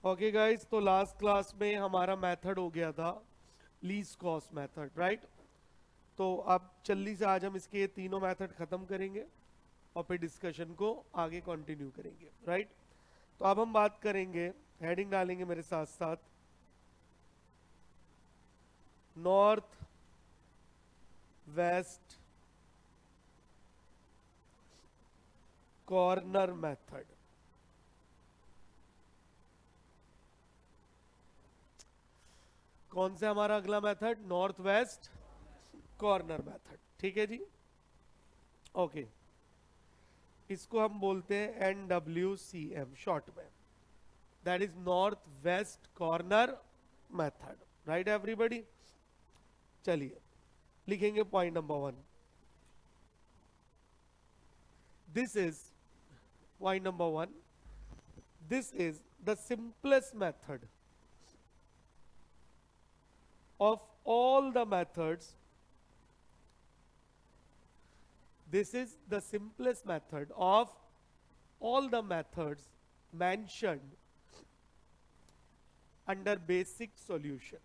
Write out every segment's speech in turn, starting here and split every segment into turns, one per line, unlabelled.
Okay guys, तो last class में हमारा मेथड हो गया था लीस्ट कॉस्ट मेथड, राइट। तो अब जल्दी से आज हम इसके तीनों मेथड खत्म करेंगे और फिर डिस्कशन को आगे कंटिन्यू करेंगे, राइट। तो अब हम बात करेंगे, हेडिंग डालेंगे मेरे साथ साथ, नॉर्थ वेस्ट कॉर्नर मेथड। कौन सा हमारा अगला method? North west corner method, ठीक है जी। ओके, इसको हम बोलते हैं NWCM शॉर्ट में, that is north west corner method, right everybody. चलिए लिखेंगे point number 1। This is point number 1, this is the simplest method of all the methods. This is the simplest method of all the methods mentioned under basic solution.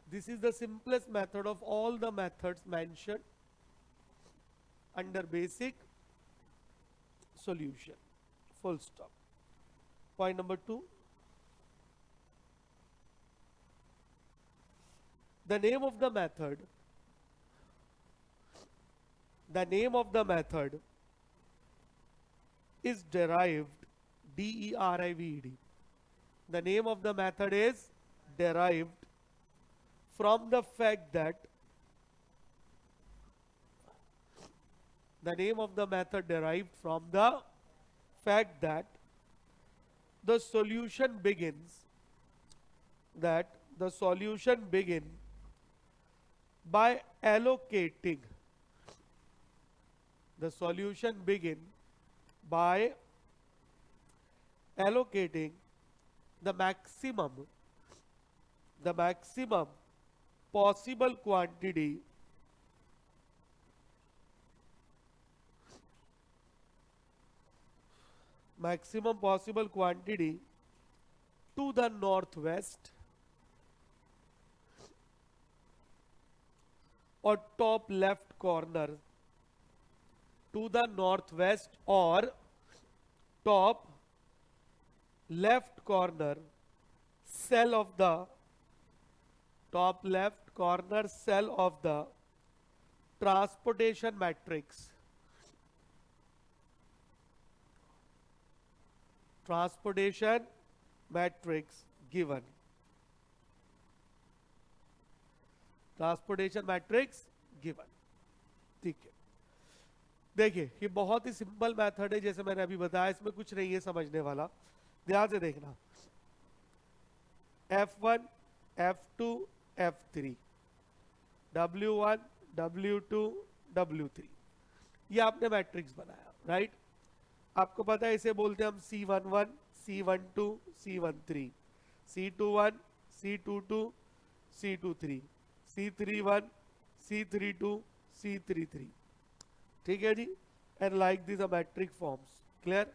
This is the simplest method of all the methods mentioned under basic solution. Full stop. Point number 2. The name of the method, is derived, D-E-R-I-V-E-D. The name of the method is derived from the fact that the solution begins by allocating the maximum possible quantity to the northwest or top left corner, to the northwest or top left corner cell of the transportation matrix given. Transportation matrix given, ठीक है। देखिए ये बहुत ही simple method है, जैसे मैंने अभी बताया, इसमें कुछ नहीं है समझने वाला, ध्यान से देखना। F1 F2 F3 W1 W2 W3, ये आपने मैट्रिक्स बनाया, राइट। आपको पता है इसे बोलते हैं हम C11 C12 C13 C21 C22 C23 C31 C32 C33, ठीक है जी। And like this a matrix forms, clear.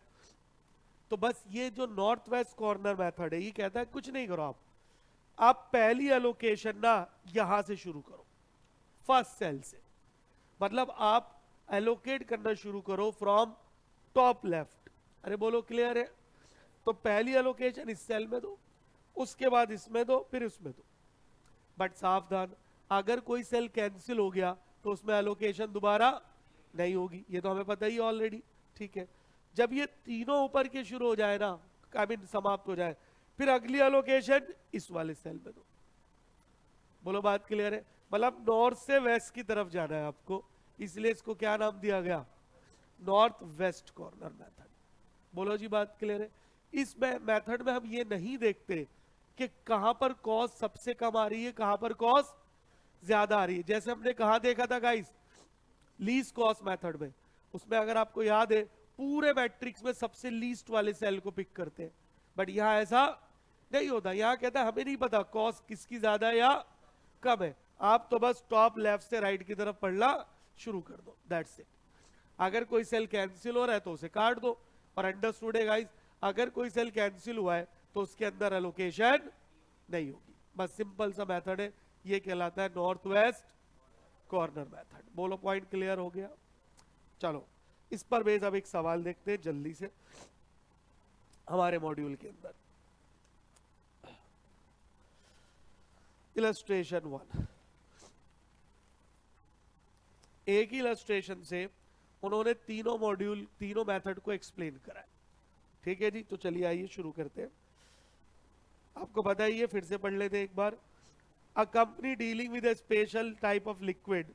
तो बस ये जो नॉर्थ वेस्ट कॉर्नर मेथड है, ये कहता है कुछ नहीं करो, आप पहली एलोकेशन ना यहां से शुरू करो, फर्स्ट सेल से, मतलब आप एलोकेट करना शुरू करो फ्रॉम टॉप लेफ्ट। अरे बोलो क्लियर है? तो पहली एलोकेशन इस सेल में दो, उसके बाद इसमें दो, फिर उसमें दो। बट सावधान, अगर कोई सेल कैंसिल हो गया तो उसमें एलोकेशन दोबारा नहीं होगी, ये तो हमें पता ही ऑलरेडी, ठीक है। जब ये तीनों ऊपर के शुरू हो जाए ना, आई मीन समाप्त हो जाए, फिर अगली एलोकेशन इस वाले सेल में दो। बोलो बात क्लियर है? मतलब नॉर्थ से वेस्ट की तरफ जाना है आपको, इसलिए इसको क्या नाम दिया गया? North west corner method. बोलो जी बात क्लियर है? इस मेथड में हम ये नहीं देखते कि कहां पर कॉस्ट सबसे कम आ रही है, कहां पर कॉस्ट ज्यादा आ रही है। जैसे हमने कहा देखा था गाइस, लीस्ट कॉस्ट मेथड में, उसमें अगर आपको याद है पूरे मैट्रिक्स में सबसे लीस्ट वाले सेल को पिक करते हैं, बट यहां ऐसा नहीं होता। यहां कहता है हमें नहीं पता कॉस्ट किसकी ज्यादा है या कम है, आप तो बस टॉप लेफ्ट से राइट की तरफ पढ़ना शुरू कर दो, दैट्स इट। अगर कोई सेल कैंसिल हो रहा है तो उसे काट दो। और अंडरस्टूड है गाइस, अगर कोई सेल कैंसिल हुआ है तो उसके अंदर एलोकेशन नहीं होगी। बस सिंपल सा मेथड है, ये कहलाता है नॉर्थ वेस्ट कॉर्नर मेथड। बोलो पॉइंट क्लियर हो गया। चलो इस पर बेस अब एक सवाल देखते हैं जल्दी से हमारे मॉड्यूल के अंदर। इलस्ट्रेशन 1, एक ही इलस्ट्रेशन से उन्होंने तीनों मॉड्यूल तीनों मेथड को एक्सप्लेन करा है। ठीक है जी, तो चलिए आइए शुरू करते हैं। आपको पता ही है, फिर से पढ़ लेते हैं एक बार। A company dealing with a special type of liquid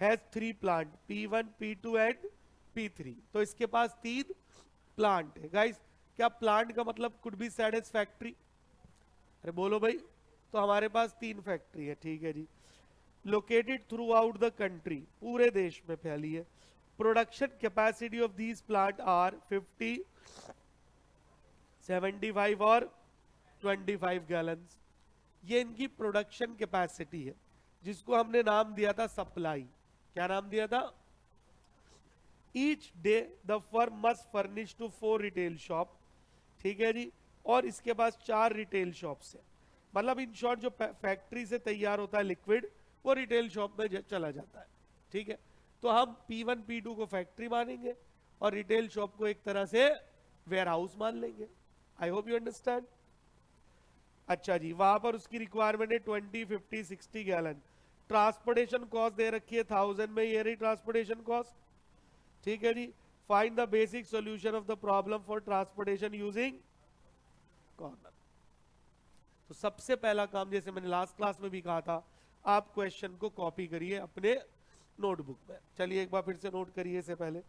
has 3 plant, P1, P2 and P3। तो इसके पास 3 प्लांट है। गाइस क्या प्लांट का मतलब could be said as factory? अरे बोलो भाई, तो हमारे पास 3 फैक्ट्री है। ठीक है जी, located throughout the country, पूरे देश में फैली है। Production capacity of these plant are 50, 75 और 25 गैलन्स। ये इनकी प्रोडक्शन कैपेसिटी है, जिसको हमने नाम दिया था सप्लाई। क्या नाम दिया था? Each day the firm must furnish to 4 retail shop. ठीक है जी, और इसके पास 4 रिटेल शॉप्स है। मतलब इन शॉर्ट जो फैक्ट्री से तैयार होता है लिक्विड वो रिटेल शॉप में चला जाता है। ठीक है, तो हम P1 P2 को फैक्ट्री मानेंगे और रिटेल शॉप को एक तरह से वेयर हाउस मान लेंगे। आई होप यू अंडरस्टैंड। अच्छा जी, वहां पर उसकी रिक्वायरमेंट है 20, 50, 60 गैलन। ट्रांसपोर्टेशन कॉस्ट दे रखी है 1000 में, ये रही ट्रांसपोर्टेशन कॉस्ट। ठीक है जी, find the basic solution of the problem for transportation using corner. तो सबसे पहला काम, जैसे मैंने लास्ट क्लास में भी कहा था, आप क्वेश्चन को कॉपी करिए अपने नोटबुक में। चलिए एक बार फिर से नोट करिए इससे पहले।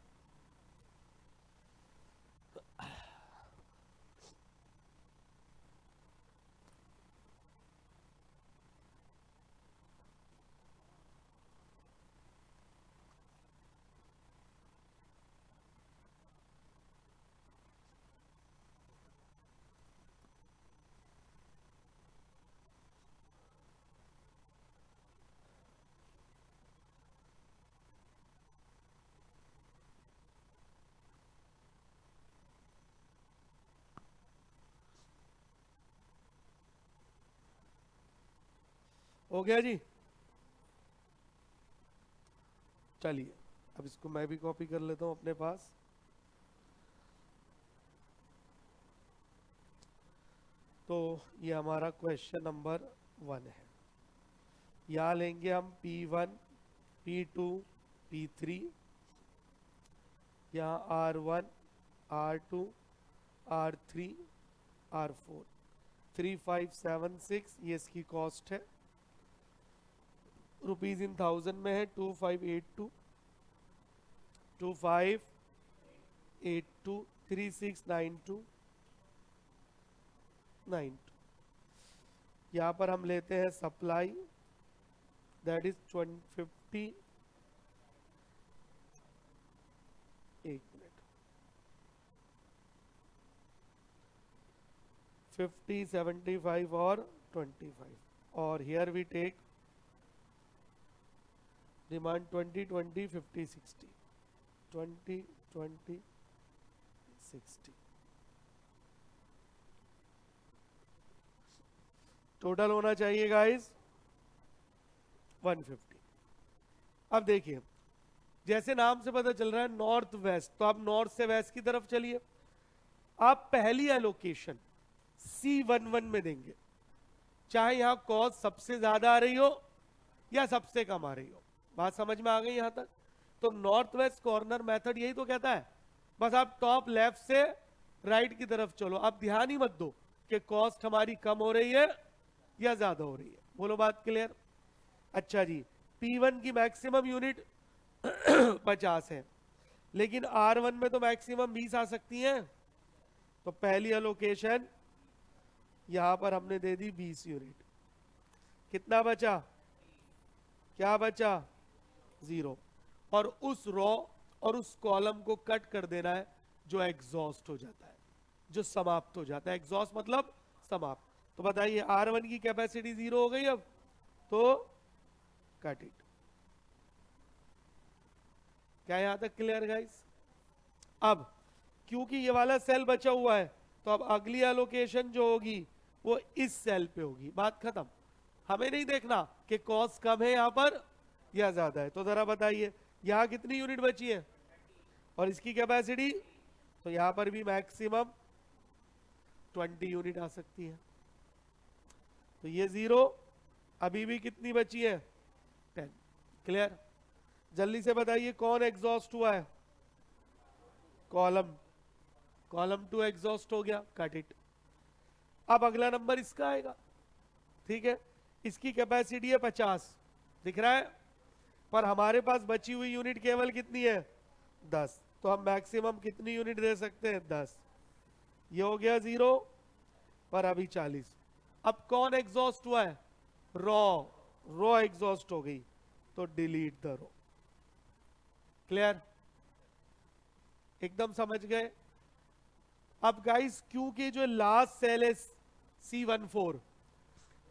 हो गया जी? चलिए अब इसको मैं भी कॉपी कर लेता हूं अपने पास। तो ये हमारा क्वेश्चन नंबर 1 है। यहां लेंगे हम P1, P2, P3, यहाँ R1, R2, R3, R4, 3576 ये इसकी कॉस्ट है। रुपीज इन 1000 में है 2582, 2582, 3692, 92। यहाँ पर हम लेते हैं सप्लाई, दैट इज 50। एक मिनट, 50, 75 और 25, और here we take demand 20, 20, 50, 60, 20, 20, 60। Total होना चाहिए गाइस 150। अब देखिए, जैसे नाम से पता चल रहा है नॉर्थ वेस्ट, तो आप नॉर्थ से वेस्ट की तरफ चलिए। आप पहली एलोकेशन C11 में देंगे, चाहे यहां कॉस्ट सबसे ज्यादा आ रही हो या सबसे कम आ रही हो। बात समझ में आ गई यहां तक? तो नॉर्थ वेस्ट कॉर्नर मेथड यही तो कहता है। बस आप टॉप लेफ्ट से राइट की तरफ चलो, आप ध्यान ही मत दो कि कॉस्ट हमारी कम हो रही है या ज्यादा हो रही है। बोलो बात क्लियर? अच्छा जी, P1 की मैक्सिमम यूनिट 50 है, लेकिन R1 में तो मैक्सिमम 20 आ सकती हैं। तो पहली एलोकेशन यहां पर हमने दे दी 20 यूनिट। कितना बचा? क्या बचा? 0। और उस रो और उस कॉलम को कट कर देना है जो एग्जॉस्ट हो जाता है, जो समाप्त हो जाता है। एग्जॉस्ट मतलब समाप्त। तो बताइए R1 की कैपेसिटी 0 हो गई अब, तो कट इट। क्या यहां तक क्लियर गाइस? अब क्योंकि ये वाला सेल बचा हुआ है तो अब अगली एलोकेशन जो होगी वो इस सेल पे होगी, बात खत्म। हमें नहीं देखना कि कॉस्ट कम है यहाँ पर या ज्यादा है। तो जरा बताइए यहाँ कितनी यूनिट बची है और इसकी कैपेसिटी, तो यहाँ पर भी मैक्सिमम 20 यूनिट आ सकती है। तो ये 0, अभी भी कितनी बची है 10। क्लियर? जल्दी से बताइए कौन एग्जॉस्ट हुआ है? कॉलम 2 एग्जॉस्ट हो गया, कट इट। अब अगला नंबर इसका आएगा, ठीक है। इसकी कैपेसिटी है 50, दिख रहा है, पर हमारे पास बची हुई यूनिट केवल कितनी है 10। तो हम मैक्सिमम कितनी यूनिट दे सकते हैं 10। ये हो गया 0, पर अभी 40। अब कौन एग्जॉस्ट हुआ है? रॉ एग्जॉस्ट हो गई, तो डिलीट द रो। क्लियर? एकदम समझ गए? अब गाइस क्योंकि जो लास्ट सेल है C14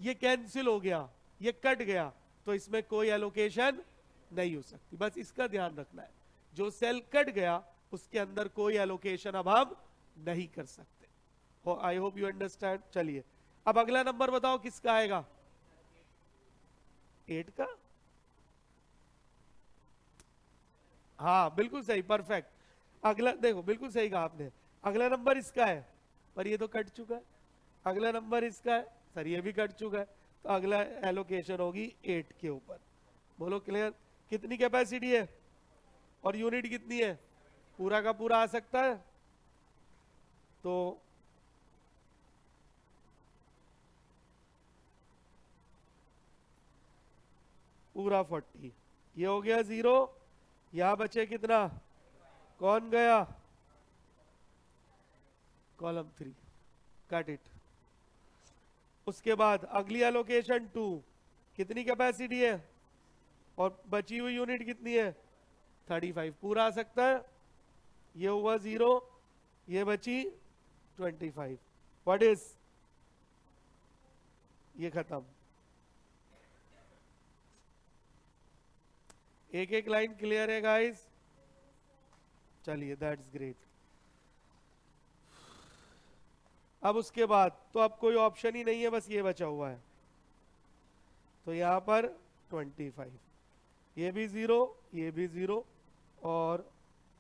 ये कैंसिल हो गया, ये कट गया, तो इसमें कोई एलोकेशन नहीं हो सकती। बस इसका ध्यान रखना है, जो सेल कट गया उसके अंदर कोई एलोकेशन अब हम नहीं कर सकते। आई होप यू अंडरस्टैंड। चलिए अब अगला नंबर बताओ किसका आएगा? 8 का। हाँ बिल्कुल सही, परफेक्ट। अगला देखो, बिल्कुल सही कहा आपने। अगला नंबर इसका है, पर ये तो कट चुका है। अगला नंबर इसका है, सर ये भी कट चुका है। तो अगला एलोकेशन होगी 8 के ऊपर। बोलो क्लियर? कितनी कैपेसिटी है और यूनिट कितनी है? पूरा का पूरा आ सकता है, तो पूरा 40। ये हो गया 0, यहां बचे कितना? कौन गया? Column 3, cut it. उसके बाद अगली एलोकेशन 2, कितनी कैपेसिटी है और बची हुई यूनिट कितनी है? 35, पूरा आ सकता है। ये हुआ 0, ये बची 25। What is? ये खत्म। एक एक लाइन क्लियर है गाइस? चलिए दैट्स ग्रेट। अब उसके बाद तो अब कोई ऑप्शन ही नहीं है, बस ये बचा हुआ है। तो यहां पर 25, ये भी 0, ये भी 0, और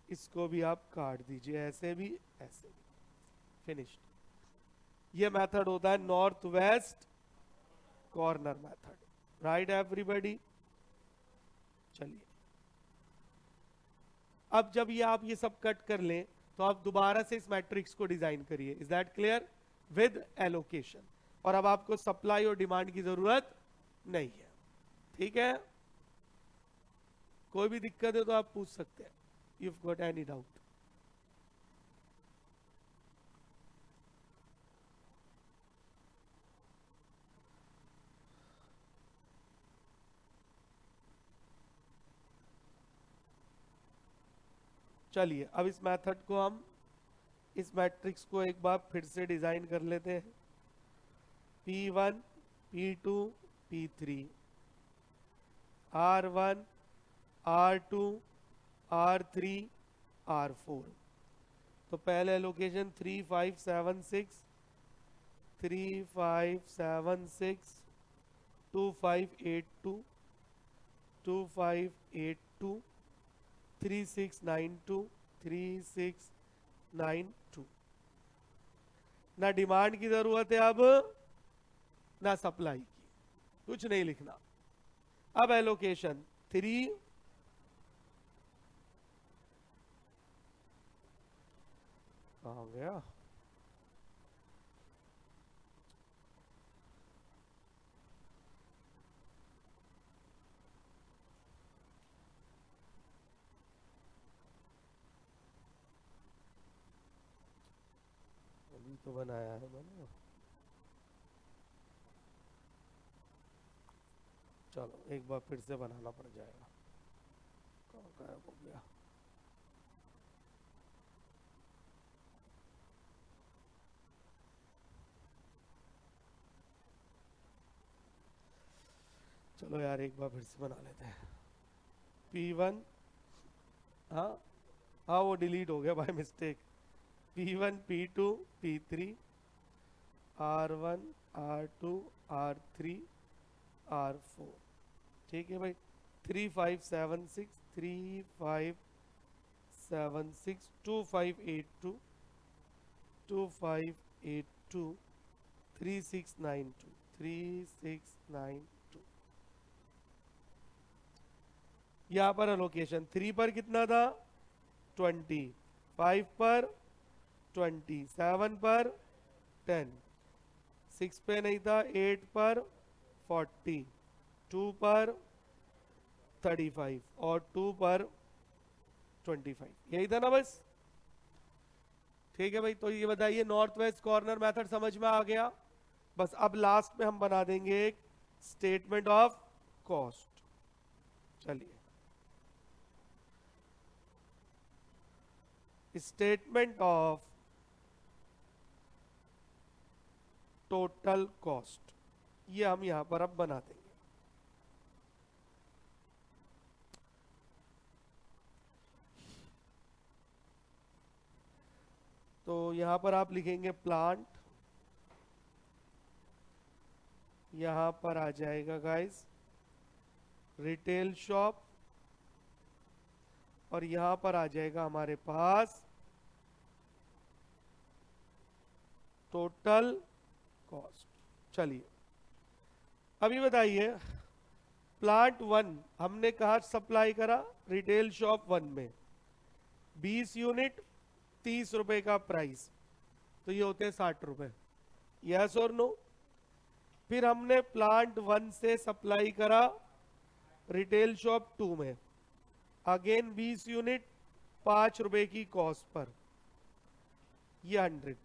इसको भी आप काट दीजिए, ऐसे भी ऐसे भी। फिनिश्ड। ये मेथड होता है north west corner method, right everybody? चलिए अब जब ये आप ये सब कट कर लें तो आप दोबारा से इस मैट्रिक्स को डिजाइन करिए। Is that clear? With allocation. और अब आपको सप्लाई और डिमांड की जरूरत नहीं है, ठीक है? कोई भी दिक्कत है तो आप पूछ सकते हैं, यू गॉट एनी डाउट? चलिए अब इस मेथड को हम, इस मैट्रिक्स को एक बार फिर से डिजाइन कर लेते हैं। P1 P2 P3, R1 R2 R3 R4। तो पहले लोकेशन 3 5 7 6, 3 5 7 6, 2 5 8 2, 2 5 8 2, 3 6 9 2, 3 6 9 2। ना डिमांड की जरूरत है अब, ना सप्लाई की, कुछ नहीं लिखना। अब एलोकेशन 3, कहाँ गया? अभी तो बनाया है मैंने। चलो एक बार फिर से बनाना पड़ जाएगा। कहाँ गायब हो गया? चलो यार एक बार फिर से बना लेते हैं। P1, हाँ हाँ वो डिलीट हो गया by mistake. P1 P2 P3 R1 R2 R3 R4, ठीक है भाई। 3 5 7 6 3 5 7 6 2 5 8 2 2 5 8 2 3 6 9 2 3 6 9 2। यहाँ पर अलोकेशन 3 पर कितना था 20, 5 पर 20, 7 पर 10, 6 पे नहीं था, 8 पर 40, 2 पर 35 और 2 पर 25, यही था ना बस। ठीक है भाई, तो ये बताइए नॉर्थ वेस्ट कॉर्नर मेथड समझ में आ गया। बस अब लास्ट में हम बना देंगे एक स्टेटमेंट ऑफ कॉस्ट। चलिए, स्टेटमेंट ऑफ टोटल कॉस्ट, ये हम यहां पर अब बना देंगे। तो यहां पर आप लिखेंगे प्लांट, यहां पर आ जाएगा गाइस रिटेल शॉप, और यहां पर आ जाएगा हमारे पास टोटल कॉस्ट। चलिए अभी बताइए, प्लांट 1 हमने कहा सप्लाई करा रिटेल शॉप 1 में 20 यूनिट 30 रुपए का प्राइस, तो ये होते हैं 60 रुपए, यस और नो। फिर हमने प्लांट 1 से सप्लाई करा रिटेल शॉप 2 में, अगेन 20 यूनिट 5 रुपए की कॉस्ट पर, ये 100।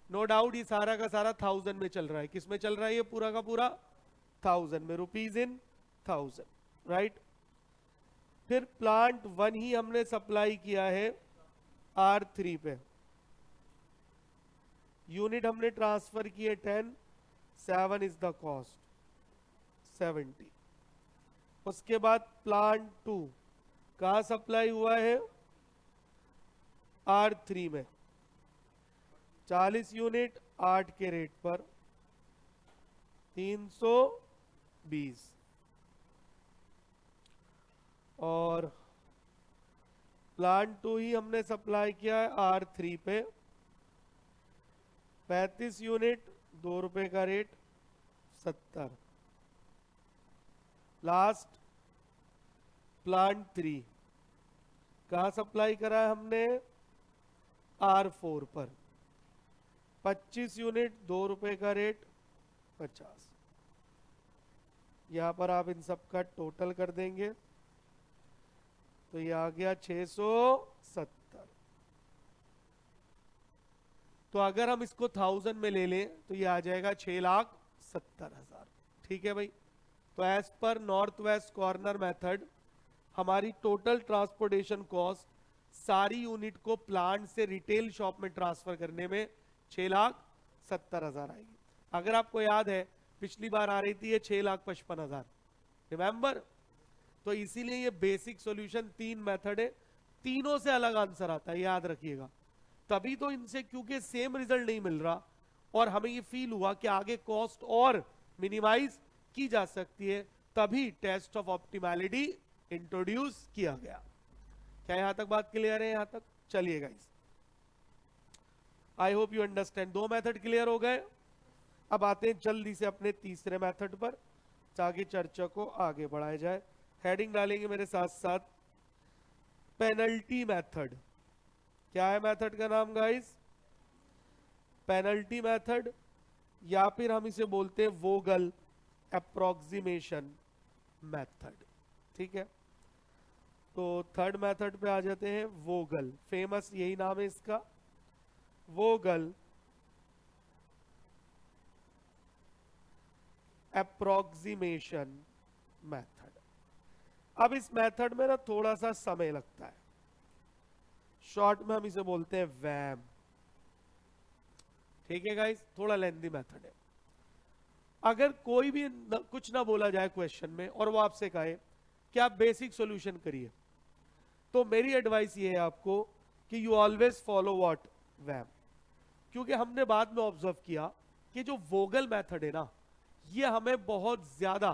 नो डाउट ये सारा का सारा 1000 में चल रहा है। किस में चल रहा है ये पूरा का पूरा 1000 में, रुपीज इन 1000, राइट। फिर प्लांट 1 ही हमने सप्लाई किया है R3 पे, यूनिट हमने ट्रांसफर किए 10, 7 इज द कॉस्ट 70। उसके बाद प्लांट 2 कहाँ सप्लाई हुआ है R3 में, 40 यूनिट 8 के रेट पर 320, और प्लांट 2 ही हमने सप्लाई किया है R3 पे, 35 यूनिट 2 रुपए का रेट 70। लास्ट प्लांट 3 कहाँ सप्लाई करा है हमने R4 पर, 25 यूनिट 2 रुपए का रेट 50। यहां पर आप इन सब का टोटल कर देंगे तो ये आ गया 670। तो अगर हम इसको 1000 में ले लें तो ये आ जाएगा 6,70,000। ठीक है भाई, तो एज पर नॉर्थ वेस्ट कॉर्नर मेथड हमारी टोटल ट्रांसपोर्टेशन कॉस्ट सारी यूनिट को प्लांट से रिटेल शॉप में ट्रांसफर करने में 6,70,000 आएगी। अगर आपको याद है पिछली बार आ रही थी ये 6,55,000, रिमेंबर। तो इसीलिए ये बेसिक सॉल्यूशन 3 मेथड है, तीनों से अलग आंसर आता है, याद रखिएगा। तभी तो इनसे क्योंकि सेम रिजल्ट नहीं मिल रहा और हमें ये फील हुआ कि आगे कॉस्ट और मिनिमाइज की जा सकती है, तभी टेस्ट ऑफ ऑप्टिमैलिटी इंट्रोड्यूस किया गया। क्या यहां तक बात क्लियर है? यहां तक चलिए guys, I hope you understand. 2 method clear हो गए। अब आते हैं जल्दी से अपने तीसरे मेथड पर ताकि चर्चा को आगे बढ़ाया जाए। हेडिंग डालेंगे मेरे साथ साथ, पेनल्टी मेथड। क्या है मेथड का नाम गाइस? पेनल्टी मेथड, या फिर हम इसे बोलते हैं वोगल अप्रोक्सीमेशन मेथड। ठीक है, तो थर्ड मेथड पे आ जाते हैं, वोगल। फेमस यही नाम है इसका, वोगल अप्रोक्सीमेशन मेथड। अब इस मेथड में ना थोड़ा सा समय लगता है, शॉर्ट में हम इसे बोलते हैं वैम। ठीक है गाइस, थोड़ा लेंथी मेथड है। अगर कोई भी कुछ ना बोला जाए क्वेश्चन में और वो आपसे कहे कि आप बेसिक सॉल्यूशन करिए, तो मेरी एडवाइस ये है आपको कि यू ऑलवेज फॉलो व्हाट? वैम। क्योंकि हमने बाद में ऑब्जर्व किया कि जो वोगल मेथड है ना, ये हमें बहुत ज्यादा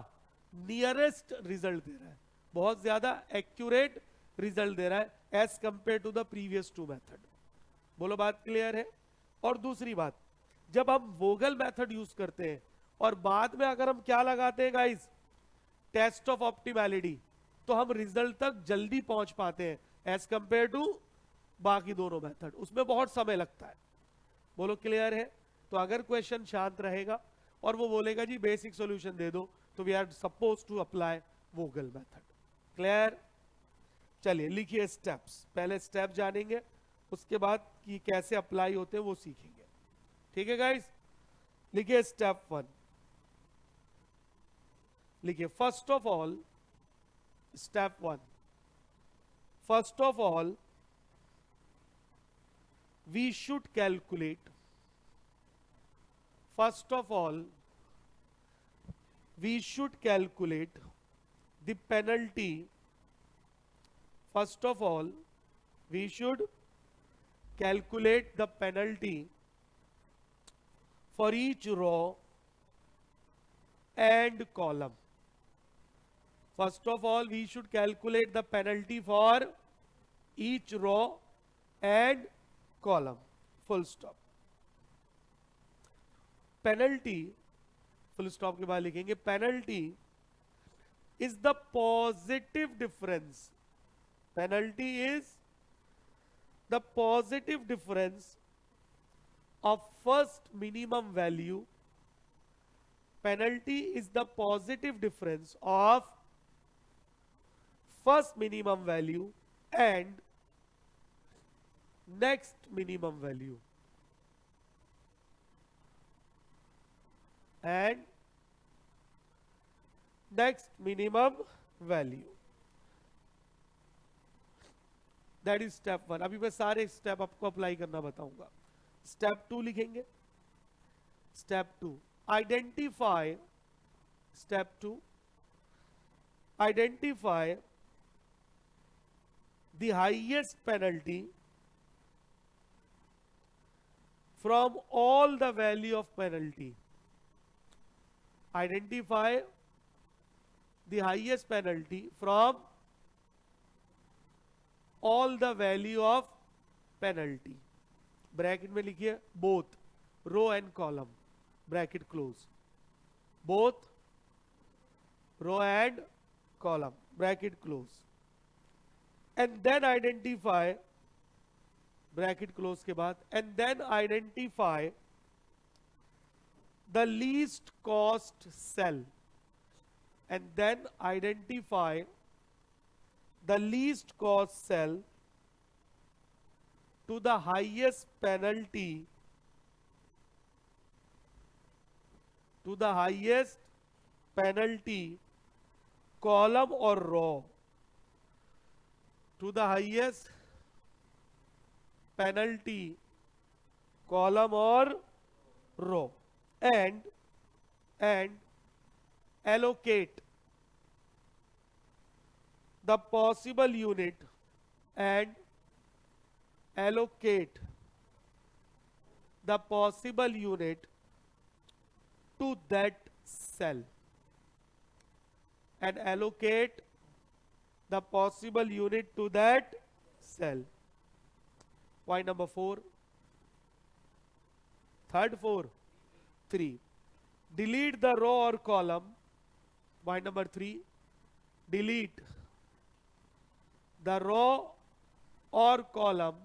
नियरेस्ट रिजल्ट दे रहा है, बहुत ज्यादा एक्यूरेट रिजल्ट दे रहा है as compare to the previous two method. बोलो बात क्लियर है? और दूसरी बात, जब हम वोगल मेथड यूज करते हैं और बाद में अगर हम क्या लगाते हैं गाइस, टेस्ट ऑफ ऑप्टिमैलिटी, तो हम रिजल्ट तक जल्दी पहुंच पाते हैं एज कंपेयर टू बाकी दोनों मेथड, उसमें बहुत समय लगता है। बोलो क्लियर है? तो अगर क्वेश्चन शांत रहेगा और वो बोलेगा जी बेसिक सॉल्यूशन दे दो, तो we are suppose to apply Vogel method. Clear? चलिए लिखिए स्टेप्स, पहले स्टेप जानेंगे, उसके बाद कि कैसे अप्लाई होते हैं वो सीखेंगे। ठीक है गाइस? लिखिए स्टेप 1, लिखिए first of all, step 1, first of all we should calculate, first of all we should calculate the penalty, first of all we should calculate the penalty for each row and column. First of all we should calculate the penalty for each row and column, full stop। Penalty full stop के बाद लिखेंगे penalty is the positive difference, penalty is the positive difference of first minimum value, penalty is the positive difference of first minimum value and next minimum value, and next minimum value, that is step 1। अभी मैं सारे step आपको apply करना बताऊंगा। Step 2 लिखेंगे, step 2 identify, step 2 identify the highest penalty from all the value of penalty, identify the highest penalty from all the value of penalty, bracket में लिखिए both row and column, bracket close, both row and column, bracket close, and then identify, bracket close के बाद, and then identify the least cost cell, and then identify the least cost cell to the highest penalty, to the highest penalty column और row, to the highest penalty column or row, and allocate the possible unit, and allocate the possible unit to that cell, and allocate the possible unit to that cell। Point number 4, third 4, 3, delete the row or column, point number 3, delete the row or column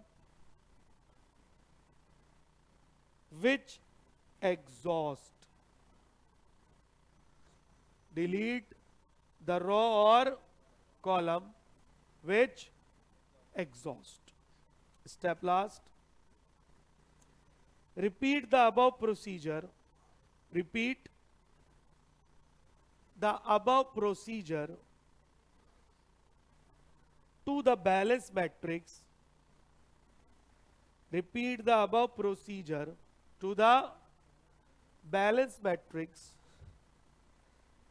which exhaust, delete the row or column which exhaust। Step last, repeat the above procedure, repeat the above procedure to the balance matrix, repeat the above procedure to the balance matrix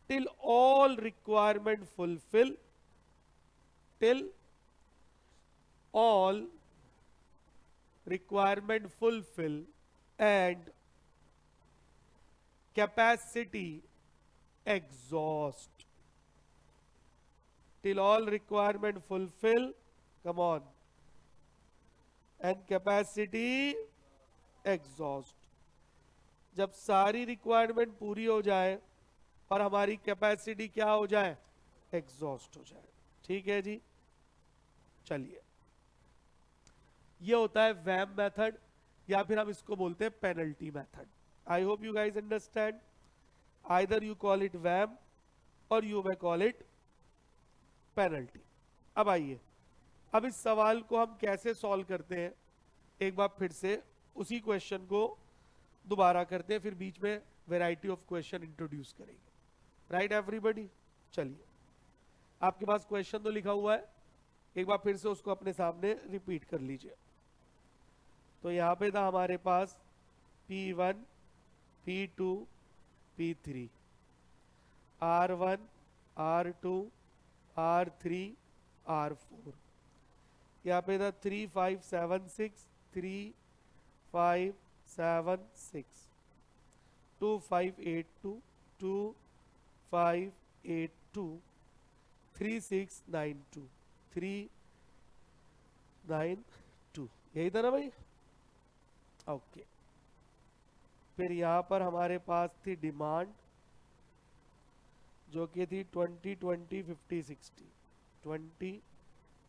till all requirement fulfill, till all requirement fulfill and capacity exhaust till all requirement fulfill, come on, and capacity exhaust, जब सारी requirement पूरी हो जाए और हमारी capacity क्या हो जाए, एग्जॉस्ट हो जाए। ठीक है जी, चलिए, ये होता है वैम मेथड, या फिर हम इसको बोलते हैं penalty method. I hope you guys understand, either you call it VAM or you may call it penalty. अब आइए, अब इस सवाल को हम कैसे सॉल्व करते हैं, एक बार फिर से उसी क्वेश्चन को दोबारा करते हैं, फिर बीच में वैरायटी ऑफ क्वेश्चन इंट्रोड्यूस करेंगे। राइट एवरीबॉडी, चलिए, आपके पास क्वेश्चन तो लिखा हुआ है, एक बार फिर से उसको अपने सामने रिपीट कर लीजिए। तो यहां पे था हमारे पास P1, P2, P3, R1, R2, R3, R4, यहाँ पे था 3, 5, 7, 6, 3, 5, 7, 6, 2, 5, 8, 2, 2, 5, 8, 2, 3, 6, 9, 2, 3, 9, 2, यही था ना भाई? ओके, फिर यहाँ पर हमारे पास थी डिमांड जो कि थी 20, 20, 50, 60, 20,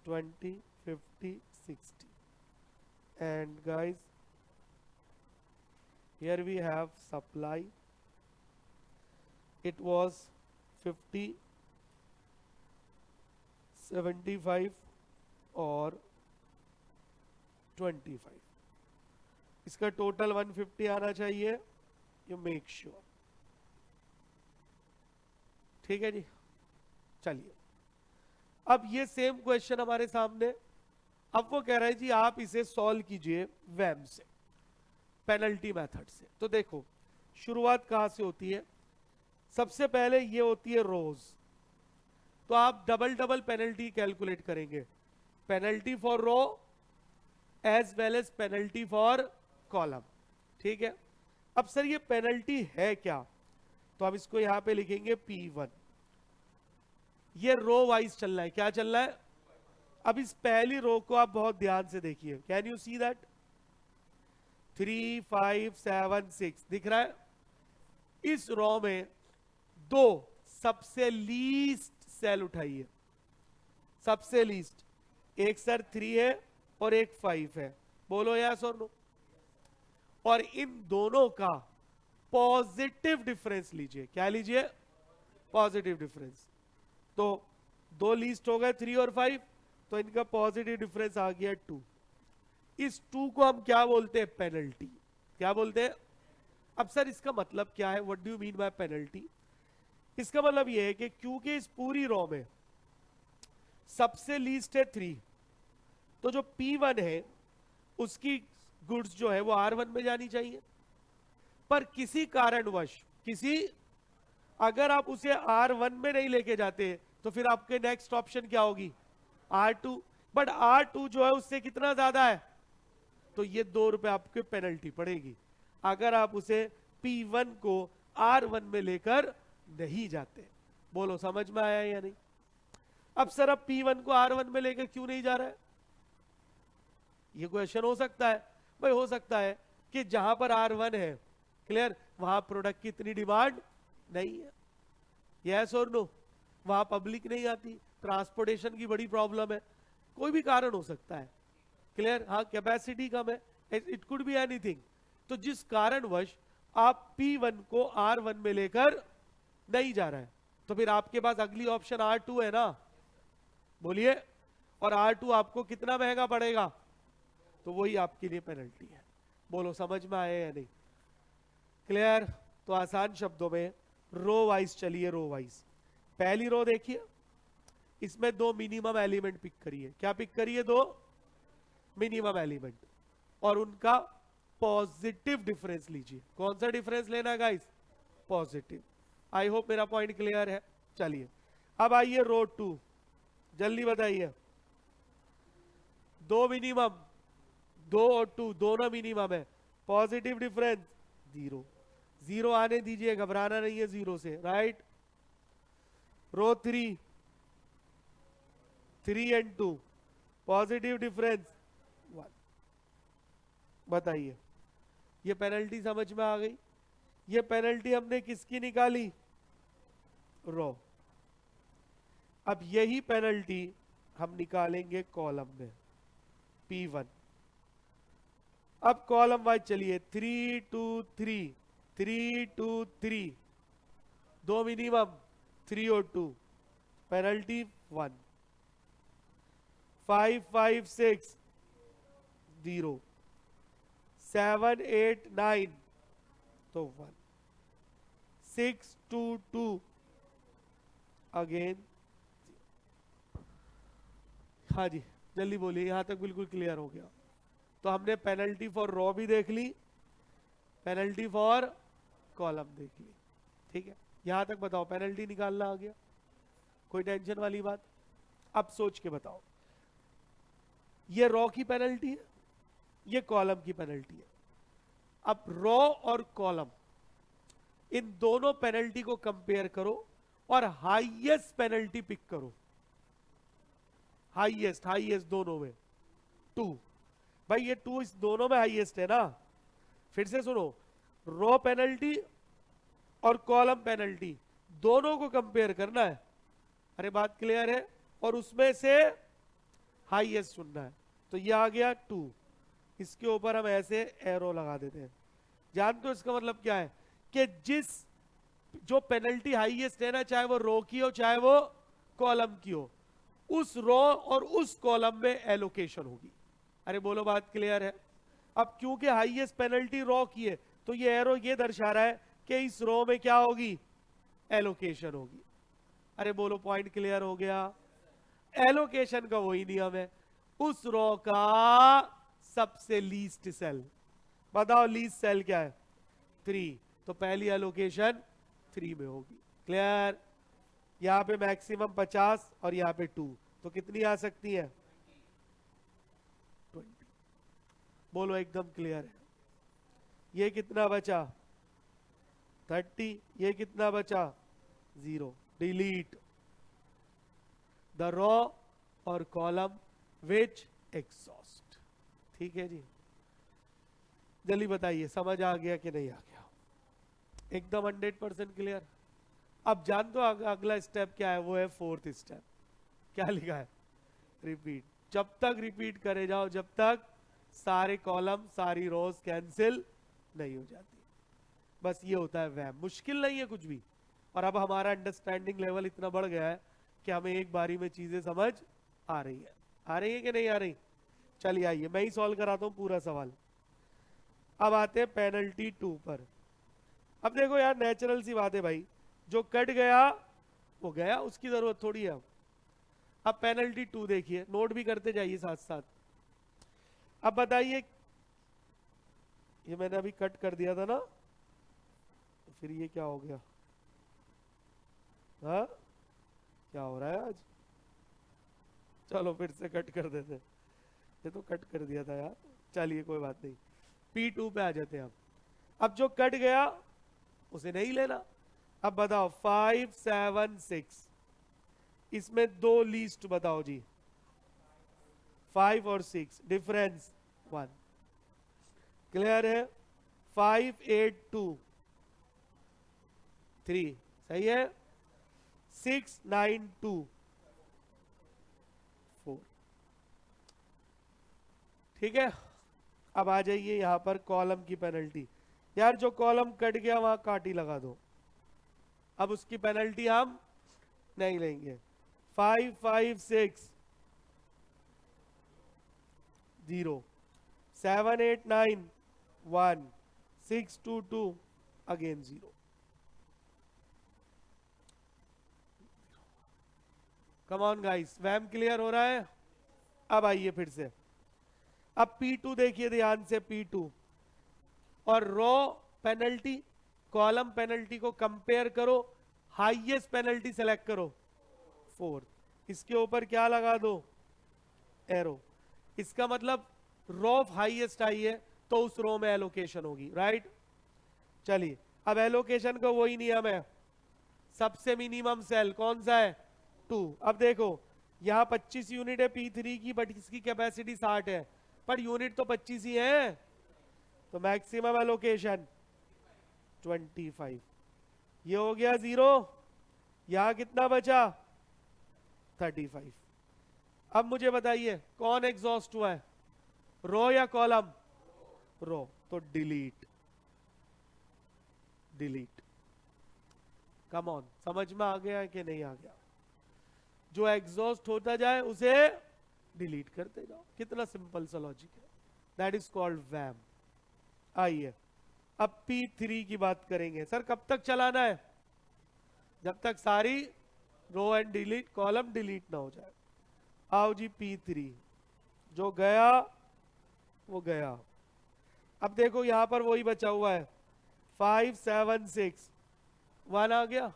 20, 50, 60, and guys, here we have supply, it was 50, 75 और 25, इसका टोटल 150 आना चाहिए, यू मेक श्योर। ठीक है जी, चलिए, अब ये सेम क्वेश्चन हमारे सामने, अब वो कह रहा है जी आप इसे सॉल्व कीजिए वैम से, पेनल्टी मेथड से। तो देखो शुरुआत कहां से होती है, सबसे पहले ये होती है रोज, तो आप डबल डबल पेनल्टी कैलकुलेट करेंगे, penalty for row as well as penalty for column. ठीक है, अब सर ये पेनल्टी है क्या, तो हम इसको यहां पे लिखेंगे P1, ये रो वाइज चलना है, क्या चलना है। अब इस पहली रो को आप बहुत ध्यान से देखिए, कैन यू सी दैट 3, 5, 7, 6 दिख रहा है, इस रो में दो सबसे लीस्ट सेल उठाइए, सबसे लीस्ट, एक सर 3 है और एक 5 है, बोलो यस और नो, और इन दोनों का पॉजिटिव डिफरेंस लीजिए, क्या लीजिए, पॉजिटिव डिफरेंस। तो दो लीस्ट हो गए 3 और 5, तो इनका पॉजिटिव डिफरेंस आ गया 2, इस 2 को हम क्या बोलते हैं, पेनल्टी। क्या बोलते हैं, अब सर इसका मतलब क्या है, what do you mean by penalty, इसका मतलब यह है कि क्योंकि इस पूरी रो में सबसे लीस्ट है 3, तो जो P1 है उसकी गुड्स जो है वो R1 में जानी चाहिए, पर किसी कारणवश, अगर आप उसे R1 में नहीं लेके जाते तो फिर आपके नेक्स्ट ऑप्शन क्या होगी, R2, बट R2 जो है उससे कितना ज्यादा है, तो ये 2 रुपए आपके पेनल्टी पड़ेगी अगर आप उसे P1 को R1 में लेकर नहीं जाते। बोलो समझ में आया या नहीं। अब सर अब P1 को R1 में लेकर क्यों नहीं जा रहा है, ये क्वेश्चन हो सकता है भाई, हो सकता है कि जहां पर R1 है, क्लियर, वहां प्रोडक्ट की इतनी डिमांड नहीं है, यस और नो, वहां पब्लिक नहीं आती, ट्रांसपोर्टेशन की बड़ी प्रॉब्लम है, कोई भी कारण हो सकता है, क्लियर, हाँ कैपेसिटी कम है, इट कुड बी एनीथिंग। तो जिस कारणवश आप P1 को R1 में लेकर नहीं जा रहा है, तो फिर आपके पास अगली ऑप्शन R2 है ना, बोलिए, और R2 आपको कितना महंगा पड़ेगा, तो वही आपके लिए पेनल्टी है। बोलो समझ में आया या नहीं, क्लियर। तो आसान शब्दों में रो वाइज चलिए, रो वाइज, पहली रो देखिए, इसमें 2 मिनिमम एलिमेंट पिक करिए, क्या पिक करिए, 2 मिनिमम एलिमेंट, और उनका पॉजिटिव डिफरेंस लीजिए। कौन सा डिफरेंस लेना है गाइस, पॉजिटिव। आई होप मेरा पॉइंट क्लियर है। चलिए अब आइए रो 2, जल्दी बताइए, 2 मिनिमम, 2 और 2 दोनों मिनिमम है, पॉजिटिव डिफरेंस 0, 0 आने दीजिए, घबराना नहीं है 0 से, right. Row 3 and 2, positive difference 1। बताइए, ये पेनल्टी समझ में आ गई? ये पेनल्टी हमने किसकी निकाली? रो। अब यही पेनल्टी हम निकालेंगे कॉलम में, P1। अब कॉलम वाइज चलिए, 3 2 3, 3 2 3, 2 मिनिमम, 3 और 2, पेनल्टी 1। 5 5 6 0, 7 8 9 तो 1, 6 2 2 अगेन। हाँ जी, जल्दी बोलिए, यहां तक बिल्कुल क्लियर हो गया। तो हमने पेनल्टी फॉर रो भी देख ली, पेनल्टी फॉर कॉलम देख ली, ठीक है। यहां तक बताओ, पेनल्टी निकालना आ गया, कोई टेंशन वाली बात? अब सोच के बताओ, ये रो की पेनल्टी है, ये कॉलम की पेनल्टी है। अब रो और कॉलम, इन दोनों पेनल्टी को कंपेयर करो और हाईएस्ट पेनल्टी पिक करो। हाईएस्ट दोनों में 2। भाई ये 2 इस दोनों में हाईएस्ट है ना। फिर से सुनो, रो पेनल्टी और कॉलम पेनल्टी दोनों को कंपेयर करना है। अरे बात क्लियर है? और उसमें से हाईएस्ट चुनना है। तो ये आ गया 2, इसके ऊपर हम ऐसे एरो लगा देते हैं। जानते हो इसका मतलब क्या है? कि जो पेनल्टी हाईएस्ट है ना, चाहे वो रो की हो चाहे वो कॉलम की हो, उस रो और उस कॉलम में एलोकेशन होगी। अरे बोलो, बात क्लियर है? अब क्योंकि हाईएस्ट पेनल्टी रो की है, तो ये एरो ये दर्शा रहा है कि इस रो में क्या होगी? एलोकेशन होगी। अरे बोलो, पॉइंट क्लियर हो गया? एलोकेशन का वही नियम है, उस रो का सबसे लीस्ट सेल। बताओ लीस्ट सेल क्या है? 3, तो पहली एलोकेशन 3 में होगी। क्लियर? यहां पे मैक्सिमम 50 और यहां पे 2, तो कितनी आ सकती है? 20। बोलो, एकदम क्लियर है? ये कितना बचा? 30। ये कितना बचा? 0। डिलीट द रो और कॉलम विच एग्जॉस्ट। ठीक है जी, जल्दी बताइए, समझ आ गया कि नहीं आ गया? एकदम 100% क्लियर। अब जान दो अगला स्टेप क्या है? वो है 4th स्टेप। क्या लिखा है? रिपीट। जब तक रिपीट करे जाओ, जब तक सारे कॉलम सारी रोज कैंसिल नहीं हो जाती। बस ये होता है वैम। मुश्किल नहीं है कुछ भी। और अब हमारा अंडरस्टैंडिंग लेवल इतना बढ़ गया है कि हमें एक बारी में चीजें समझ आ रही है। आ रही है कि नहीं आ रही? चलिए आइए, मैं ही सॉल्व कराता हूं पूरा सवाल। अब आते हैं पेनल्टी 2 पर। अब देखो यार, नेचुरल सी बात है भाई, जो कट गया वो गया, उसकी जरूरत थोड़ी है। अब पेनल्टी 2 देखिए, नोट भी करते जाइए साथ साथ। अब बताइए, ये मैंने अभी कट कर दिया था ना, तो फिर ये क्या हो गया? हाँ, क्या हो रहा है आज? चलो फिर से कट कर देते। ये तो कट कर दिया था यार, चलिए कोई बात नहीं। P2 पे आ जाते हैं। अब जो कट गया उसे नहीं लेना। अब बताओ 5 7 6, इसमें 2 लीस्ट बताओ जी। 5 और 6, डिफरेंस 1। क्लियर है? 5 8 2 3, सही है। 6 9 2 4, ठीक है। अब आ जाइए यहां पर कॉलम की पेनल्टी। यार जो कॉलम कट गया वहां काटी लगा दो। अब उसकी पेनल्टी हम नहीं लेंगे। 5 5 6 0, 7 8 9 1, 6 2 2 again 0। Come on guys, VAM clear हो रहा है? अब आइए फिर से। अब P2 देखिए ध्यान से, P2 और रो पेनल्टी कॉलम पेनल्टी को कंपेयर करो, हाईएस्ट पेनल्टी सेलेक्ट करो 4, इसके ऊपर क्या लगा दो? एरो। इसका मतलब रो हाईएस्ट आई है तो उस रो में एलोकेशन होगी, राइट। चलिए अब एलोकेशन का वही नियम है, सबसे मिनिमम सेल कौन सा है 2। अब देखो यहाँ 25 यूनिट है P3 की, बट इसकी कैपेसिटी 60 है, पर यूनिट तो 25 ही है, तो मैक्सिमम एलोकेशन 25। ये हो गया 0, यहां कितना बचा 35। अब मुझे बताइए कौन एग्जॉस्ट हुआ है, रो या कॉलम, रो, तो डिलीट, डिलीट। कम ऑन, समझ में आ गया है कि नहीं आ गया? जो एग्जॉस्ट होता जाए उसे डिलीट करते जाओ, कितना सिंपल सा लॉजिक है, दैट इज कॉल्ड वैम। आइए अब P3 की बात करेंगे। सर कब तक चलाना है? जब तक सारी row and delete column delete ना हो जाए। आओ जी P3, जो गया वो गया। अब देखो यहां पर वही बचा हुआ है 5 7 6, 1 आ गया,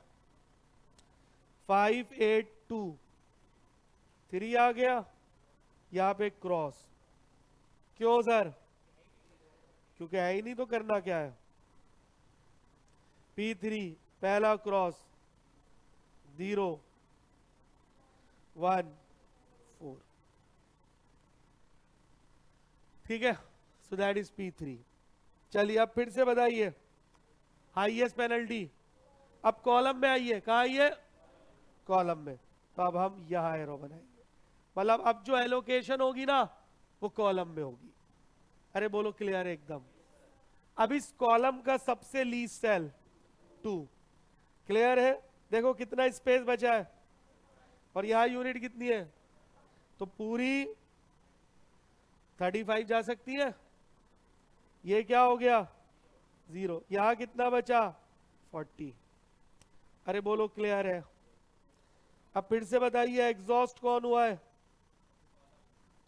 5 8 2, 3 आ गया, यहां पे क्रॉस। क्यों सर? क्योंकि है ही नहीं तो करना क्या है। P3 पहला क्रॉस 0 1 4, ठीक है, सो दैट इज P3। चलिए अब फिर से बताइए हाईएस्ट पेनल्टी। अब कॉलम में आइए, कहा आइए, कॉलम में, तो अब हम यहां एरो बनाएंगे, मतलब अब जो एलोकेशन होगी ना वो कॉलम में होगी। अरे बोलो क्लियर है एकदम? अब इस कॉलम का सबसे लीस्ट सेल 2, क्लियर है? देखो कितना स्पेस बचा है, और यहां यूनिट कितनी है, तो पूरी 35 जा सकती है। ये क्या हो गया 0, यहां कितना बचा 40। अरे बोलो क्लियर है? अब फिर से बताइए एग्जॉस्ट कौन हुआ है,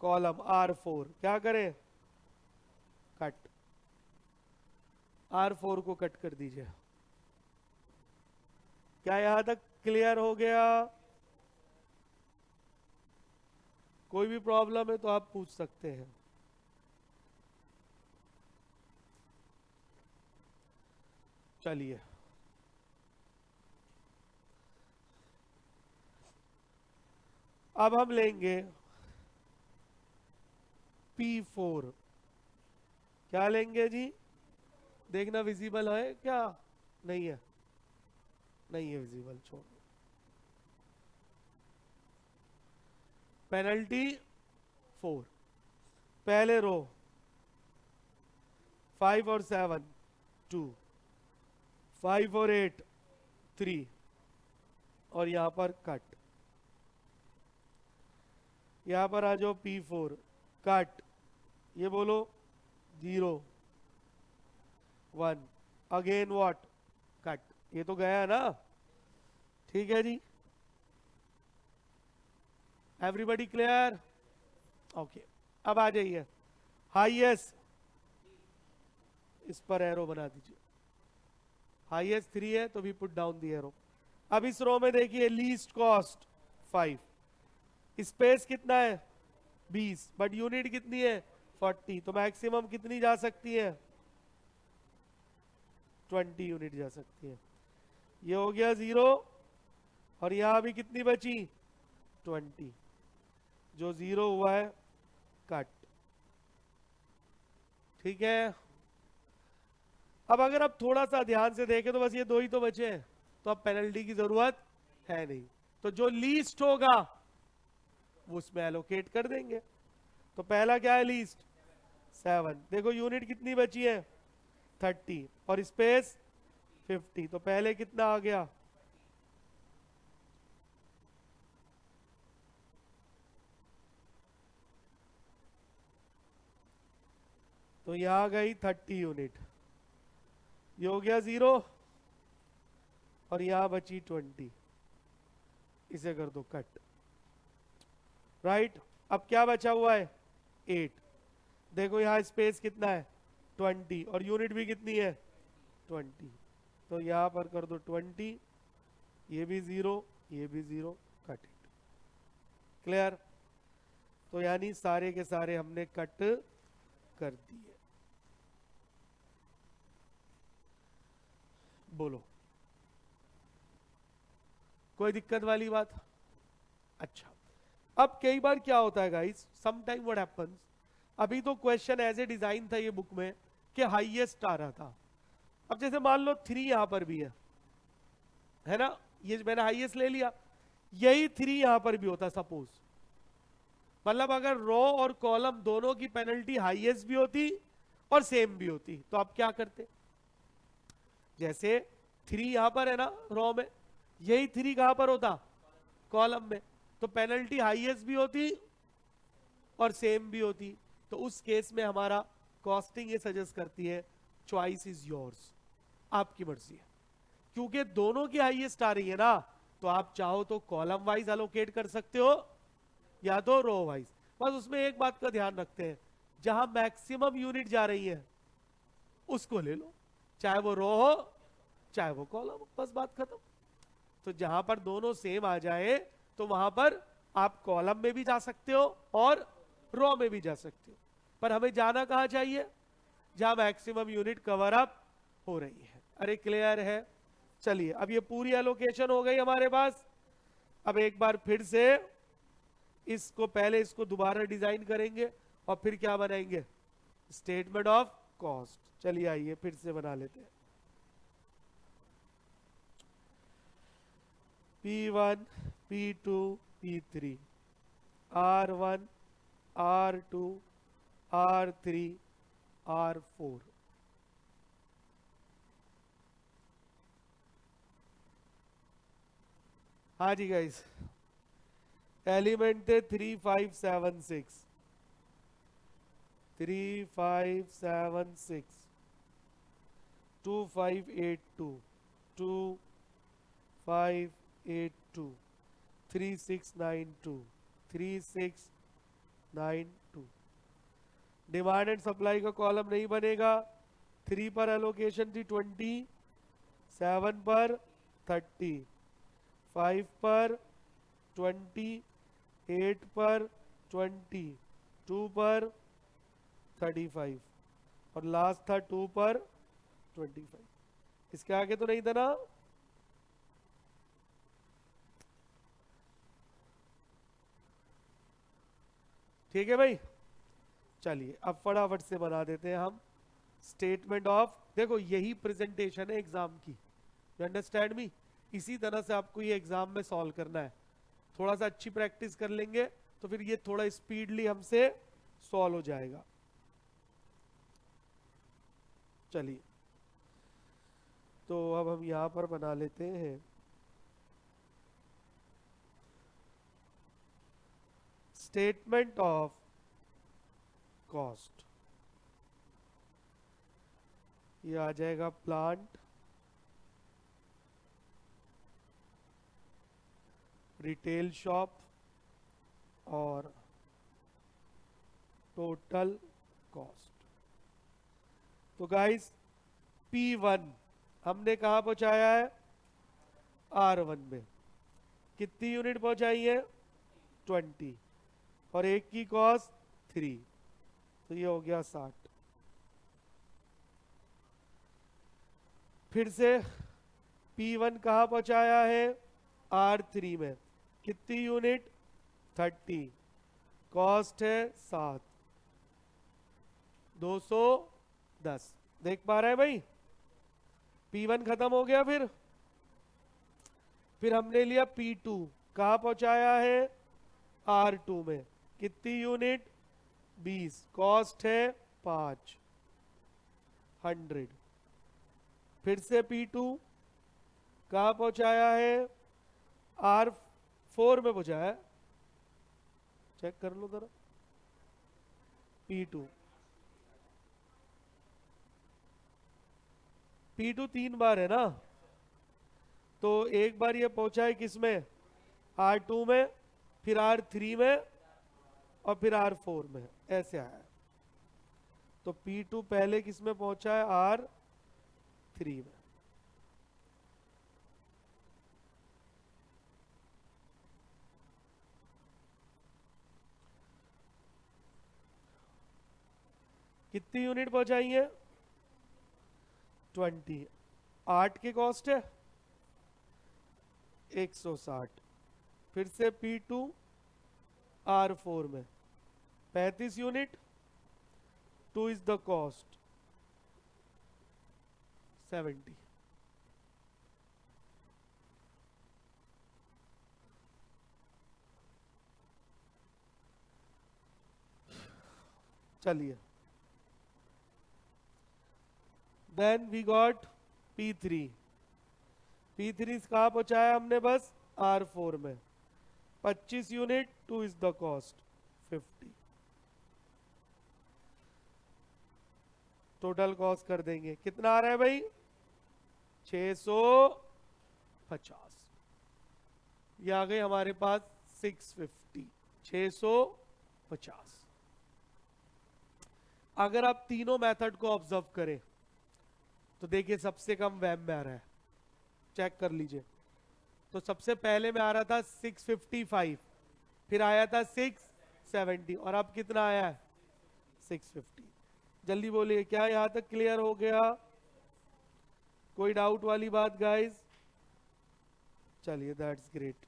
कॉलम R4। क्या करें, कट, R4 को कट कर दीजिए। क्या यहां तक क्लियर हो गया? कोई भी प्रॉब्लम है तो आप पूछ सकते हैं। चलिए अब हम लेंगे P4। क्या लेंगे जी? देखना विजिबल है क्या? नहीं है, नहीं है विजिबल, छोड़। पेनल्टी 4, पहले रो 5 और 7 2, 5 और 8 3, और यहां पर कट। यहां पर आ जाओ P4, कट, ये बोलो 0 1, अगेन व्हाट, कट। ये तो गया ना, ठीक है जी, एवरीबॉडी क्लियर? ओके, अब आ जाइए हाईएस्ट, इस पर एरो बना दीजिए। हाईएस्ट 3 है तो भी पुट डाउन दी एरो। अब इस रो में देखिए लीस्ट कॉस्ट 5, स्पेस कितना है 20, बट यूनिट कितनी है 40, तो मैक्सिमम कितनी जा सकती है 20 यूनिट जा सकती है। ये हो गया 0, और यहां भी कितनी बची 20, जो 0 हुआ है कट, ठीक है। अब अगर आप थोड़ा सा ध्यान से देखें तो बस ये 2 ही तो बचे हैं, तो अब पेनल्टी की जरूरत है नहीं, तो जो लीस्ट होगा वो उसमें एलोकेट कर देंगे। तो पहला क्या है लीस्ट 7, देखो यूनिट कितनी बची है 30, और स्पेस 50, तो पहले कितना आ गया तो यहां गई 30 यूनिट, ये हो गया 0, और यहां बची 20, इसे कर दो कट, राइट। अब क्या बचा हुआ है 8, देखो यहां स्पेस कितना है 20, और यूनिट भी कितनी है 20, तो यहां पर कर दो 20, ये भी 0, ये भी 0, कट इट, क्लियर। तो यानी सारे के सारे हमने कट कर दिए। बोलो, कोई दिक्कत वाली बात? अच्छा, अब कई बार क्या होता है guys, some time what happens, अभी तो क्वेश्चन एज ए डिजाइन था ये बुक में कि हाईएस्ट आ रहा था। अब जैसे मान लो 3 यहां पर भी है ना, ये मैंने हाईएस्ट ले लिया, यही 3 यहां पर भी होता सपोज, मतलब अगर रो और कॉलम दोनों की पेनल्टी हाईएस्ट भी होती और सेम भी होती, तो आप क्या करते? जैसे 3 यहां पर है ना रो में, यही 3 कहां पर होता? कॉलम में, तो पेनल्टी हाईएस्ट भी होती और सेम भी होती। तो उस केस में हमारा कॉस्टिंग ये सजेस्ट करती है चॉइस इज योर्स, आपकी मर्जी है, क्योंकि दोनों की हाईएस्ट आ रही है ना, तो आप चाहो तो कॉलम वाइज एलोकेट कर सकते हो या तो रो वाइज। बस उसमें एक बात का ध्यान रखते हैं, जहां मैक्सिमम यूनिट जा रही है उसको ले लो, चाहे वो रो हो चाहे वो कॉलम हो, बस बात खत्म। तो जहां पर दोनों सेम आ जाए तो वहां पर आप कॉलम में भी जा सकते हो और रो में भी जा सकते हो, पर हमें जाना कहां चाहिए? जहां मैक्सिमम यूनिट कवर अप हो रही है। अरे क्लियर है? चलिए, अब ये पूरी एलोकेशन हो गई हमारे पास। अब एक बार फिर से इसको, पहले इसको दोबारा डिजाइन करेंगे और फिर क्या बनाएंगे? Statement of cost. चलिए आइए फिर से बना लेते हैं। P1, P2, P3, R1, R2, R3, R4। हाँ जी गाइस, एलिमेंट थे 3, 5, 7, 6, 3, 5, 7, 6, 2, 5, 8, 2, 2, 5, 8, 2, 3, 6, 9, 2, 3, 6, 9, 2। डिमांड एंड सप्लाई का कॉलम नहीं बनेगा। 3 पर एलोकेशन थी 20, 7 पर 30, 5 पर 20, 8 पर 20, 2 पर 35 और लास्ट था 2 पर 25। इसके आगे तो नहीं था ना? ठीक है भाई, चलिए अब फटाफट से बना देते हैं हम स्टेटमेंट ऑफ। देखो यही प्रेजेंटेशन है एग्जाम की, यू अंडरस्टैंड मी? इसी तरह से आपको ये एग्जाम में सॉल्व करना है। थोड़ा सा अच्छी प्रैक्टिस कर लेंगे तो फिर ये थोड़ा स्पीडली हमसे सॉल्व हो जाएगा। चलिए, तो अब हम यहां पर बना लेते हैं स्टेटमेंट ऑफ कॉस्ट। ये आ जाएगा प्लांट, रिटेल शॉप और टोटल कॉस्ट। तो गाइस P1 हमने कहा पहुंचाया है? R1 में। कितनी यूनिट पहुंचाई है? 20, और एक की कॉस्ट 3, तो ये हो गया 60। फिर से P1 कहां पहुंचाया है? R3 में। कितनी यूनिट? 30, कॉस्ट है 7, 210। देख पा रहे हैं भाई? P1 खत्म हो गया। फिर हमने लिया P2, कहां पहुंचाया है? R2 में। कितनी यूनिट? 20, कॉस्ट है 5, 100। फिर से P2 कहां पहुंचाया है? R4 में पहुंचाया है, चेक कर लो जरा। P2 3 बार है ना, तो एक बार ये पहुंचा है किसमें? R2 में, फिर R3 में और फिर R4 में, ऐसे आया है। तो P2 पहले किसमें पहुंचा है? R3 में। कितनी यूनिट पहुंचाई है? 20, 8 के कॉस्ट है 160, फिर से P2 R4 में 35 यूनिट, 2 इज द कॉस्ट 70। चलिए, then we got P3। P3 कहाँ पहुंचाया हमने, बस R4 में 25 unit, 2 is the cost 50। Total cost कर देंगे, कितना आ रहा है भाई, 650। ये आ गई हमारे पास 650, 650। अगर आप तीनों मेथड को ऑब्जर्व करें तो देखिए सबसे कम वैम में आ रहा है, चेक कर लीजिए। तो सबसे पहले में आ रहा था 655, फिर आया था 670, और अब कितना आया है 650। जल्दी बोलिए, क्या यहां तक क्लियर हो गया? कोई डाउट वाली बात गाइस? चलिए, दैट्स ग्रेट।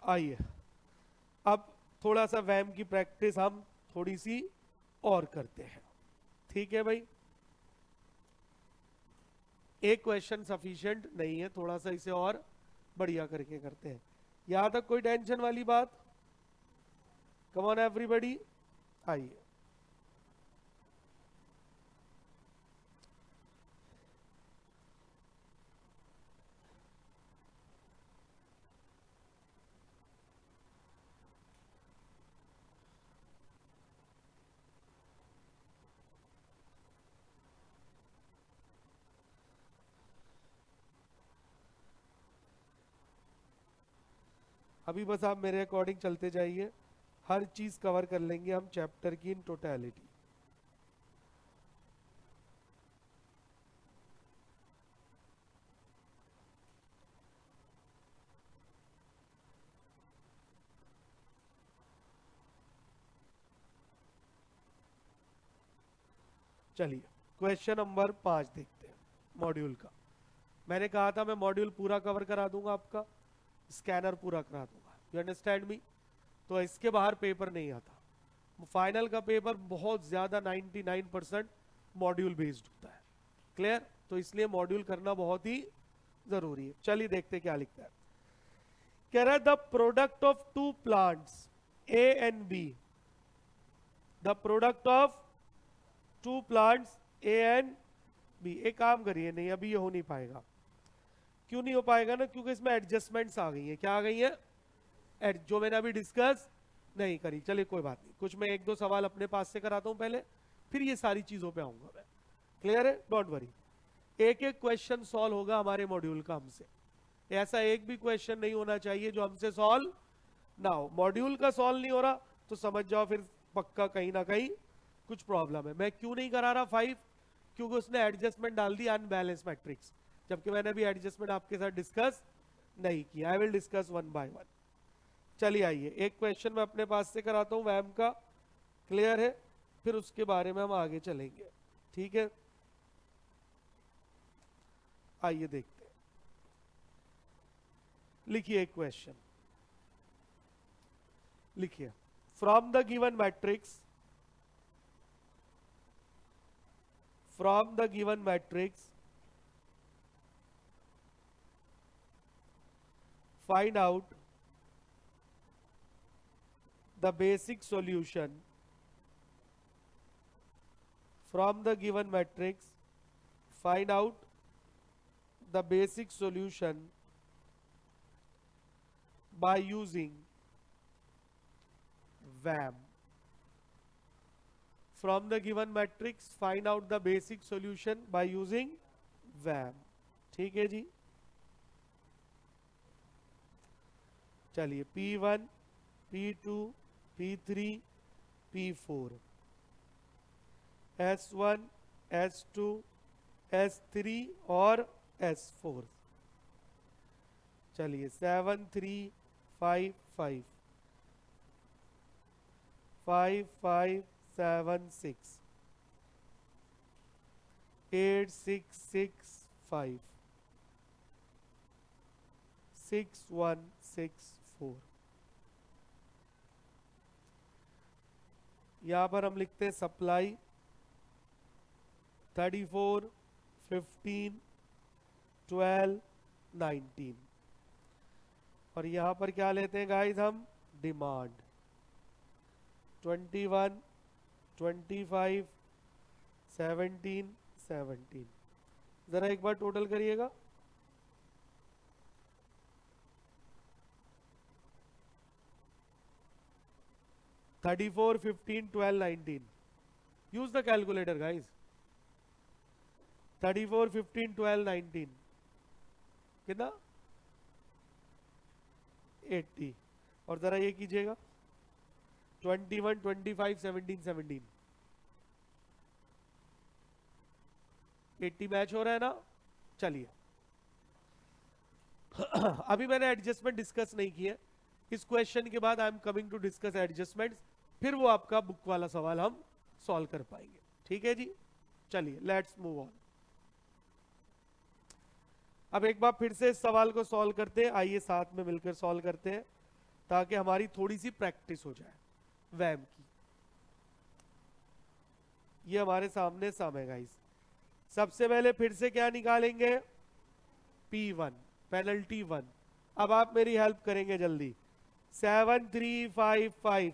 आइए अब थोड़ा सा वैम की प्रैक्टिस हम थोड़ी सी और करते हैं, ठीक है भाई? एक क्वेश्चन सफिशिएंट नहीं है, थोड़ा सा इसे और बढ़िया करके करते हैं। यहां तक कोई टेंशन वाली बात? कम ऑन एवरीबॉडी, आइए। अभी बस आप मेरे अकॉर्डिंग चलते जाइए, हर चीज कवर कर लेंगे हम चैप्टर की इन टोटलिटी। चलिए, क्वेश्चन नंबर 5 देखते हैं मॉड्यूल का। मैंने कहा था मैं मॉड्यूल पूरा कवर करा दूंगा, आपका स्कैनर पूरा करा दूंगा, यू अंडरस्टैंड मी? तो इसके बाहर पेपर नहीं आता। फाइनल का पेपर बहुत ज्यादा 99% मॉड्यूल बेस्ड होता है, क्लियर? तो इसलिए मॉड्यूल करना बहुत ही जरूरी है। चलिए देखते क्या लिखता है। कह रहा है the product of two plants A and B, the product of two plants A and B. एक काम करिए, नहीं अभी ये हो नहीं पाएगा। क्यों नहीं हो पाएगा ना? क्योंकि इसमें एडजस्टमेंट्स आ गई हैं। क्या आ गई हैं? जो मैंने अभी डिस्कस नहीं करी। चलिए कोई बात नहीं, कुछ मैं एक दो सवाल अपने पास से कराता हूं पहले, फिर ये सारी चीजों पे आऊंगा मैं। क्लियर है? डोंट वरी, एक एक क्वेश्चन सॉल्व होगा हमारे मॉड्यूल का हमसे। ऐसा एक भी क्वेश्चन नहीं होना चाहिए जो हमसे सॉल्व ना हो। मॉड्यूल का सॉल्व नहीं हो रहा तो समझ जाओ फिर पक्का कहीं ना कहीं कुछ प्रॉब्लम है। मैं क्यों नहीं करा रहा 5? क्योंकि उसने एडजस्टमेंट डाल दी अनबैलेंस मैट्रिक्स, जबकि मैंने भी एडजस्टमेंट आपके साथ डिस्कस नहीं किया। I will discuss one by one. चलिए आइए, एक क्वेश्चन मैं अपने पास से कराता हूं वैम का, क्लियर है? फिर उसके बारे में हम आगे चलेंगे, ठीक है? आइए देखते हैं। लिखिए एक क्वेश्चन, लिखिए from the given matrix, from the given matrix find out the basic solution, from the given matrix find out the basic solution by using VAM. From the given matrix find out the basic solution by using VAM. ठीक है जी? चलिए P1, P2, P3, P4, S1, S2, S3 और S4। चलिए 7355 5576 8665 6164। यहां पर हम लिखते हैं सप्लाई 34 15 12 19 और यहां पर क्या लेते हैं गाइस हम डिमांड 21 25 17 17। जरा एक बार टोटल करिएगा। Thirty four 15 12 19। Use the calculator guys. 34 15 12 19 कितना 80। और जरा ये कीजिएगा 21 25 17 17। 80 मैच हो रहा है ना। चलिए अभी मैंने एडजस्टमेंट डिस्कस नहीं किया। इस क्वेश्चन के बाद I am coming to discuss adjustments, फिर वो आपका बुक वाला सवाल हम सॉल्व कर पाएंगे। ठीक है जी। चलिए लेट्स मूव ऑन। अब एक बार फिर से इस सवाल को सॉल्व करते हैं। आइए साथ में मिलकर सॉल्व करते हैं ताकि हमारी थोड़ी सी प्रैक्टिस हो जाए वैम की। ये हमारे सामने सम है गाइस। सबसे पहले फिर से क्या निकालेंगे P1 पेनल्टी 1। अब आप मेरी हेल्प करेंगे जल्दी। 7355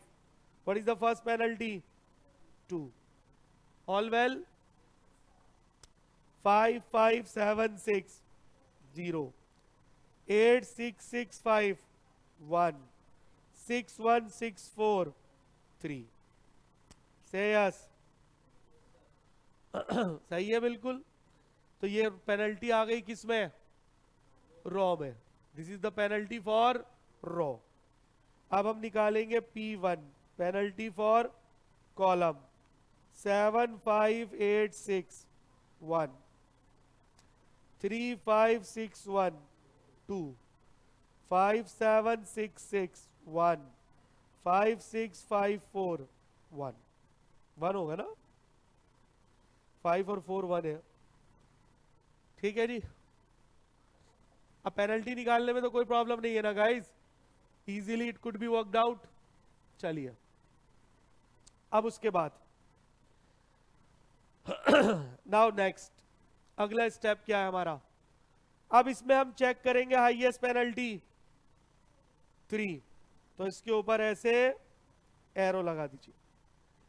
what is the first penalty 2। All well 5576 0 8665 1 6164 3। से यस सही है बिल्कुल। तो ये पेनल्टी आ गई किसमें रॉ में। This is the penalty for raw. अब हम निकालेंगे P1 पेनल्टी फॉर कॉलम 7586 1 3561 2 5766 1 5654 1 1 होगा ना। 5 और 4 1 है। ठीक है जी। अब पेनल्टी निकालने में तो कोई प्रॉब्लम नहीं है ना guys. Easily it could be worked out. चलिए अब उसके बाद नाउ नेक्स्ट अगला स्टेप क्या है हमारा। अब इसमें हम चेक करेंगे हाईएस्ट पेनल्टी 3। तो इसके ऊपर ऐसे एरो लगा दीजिए।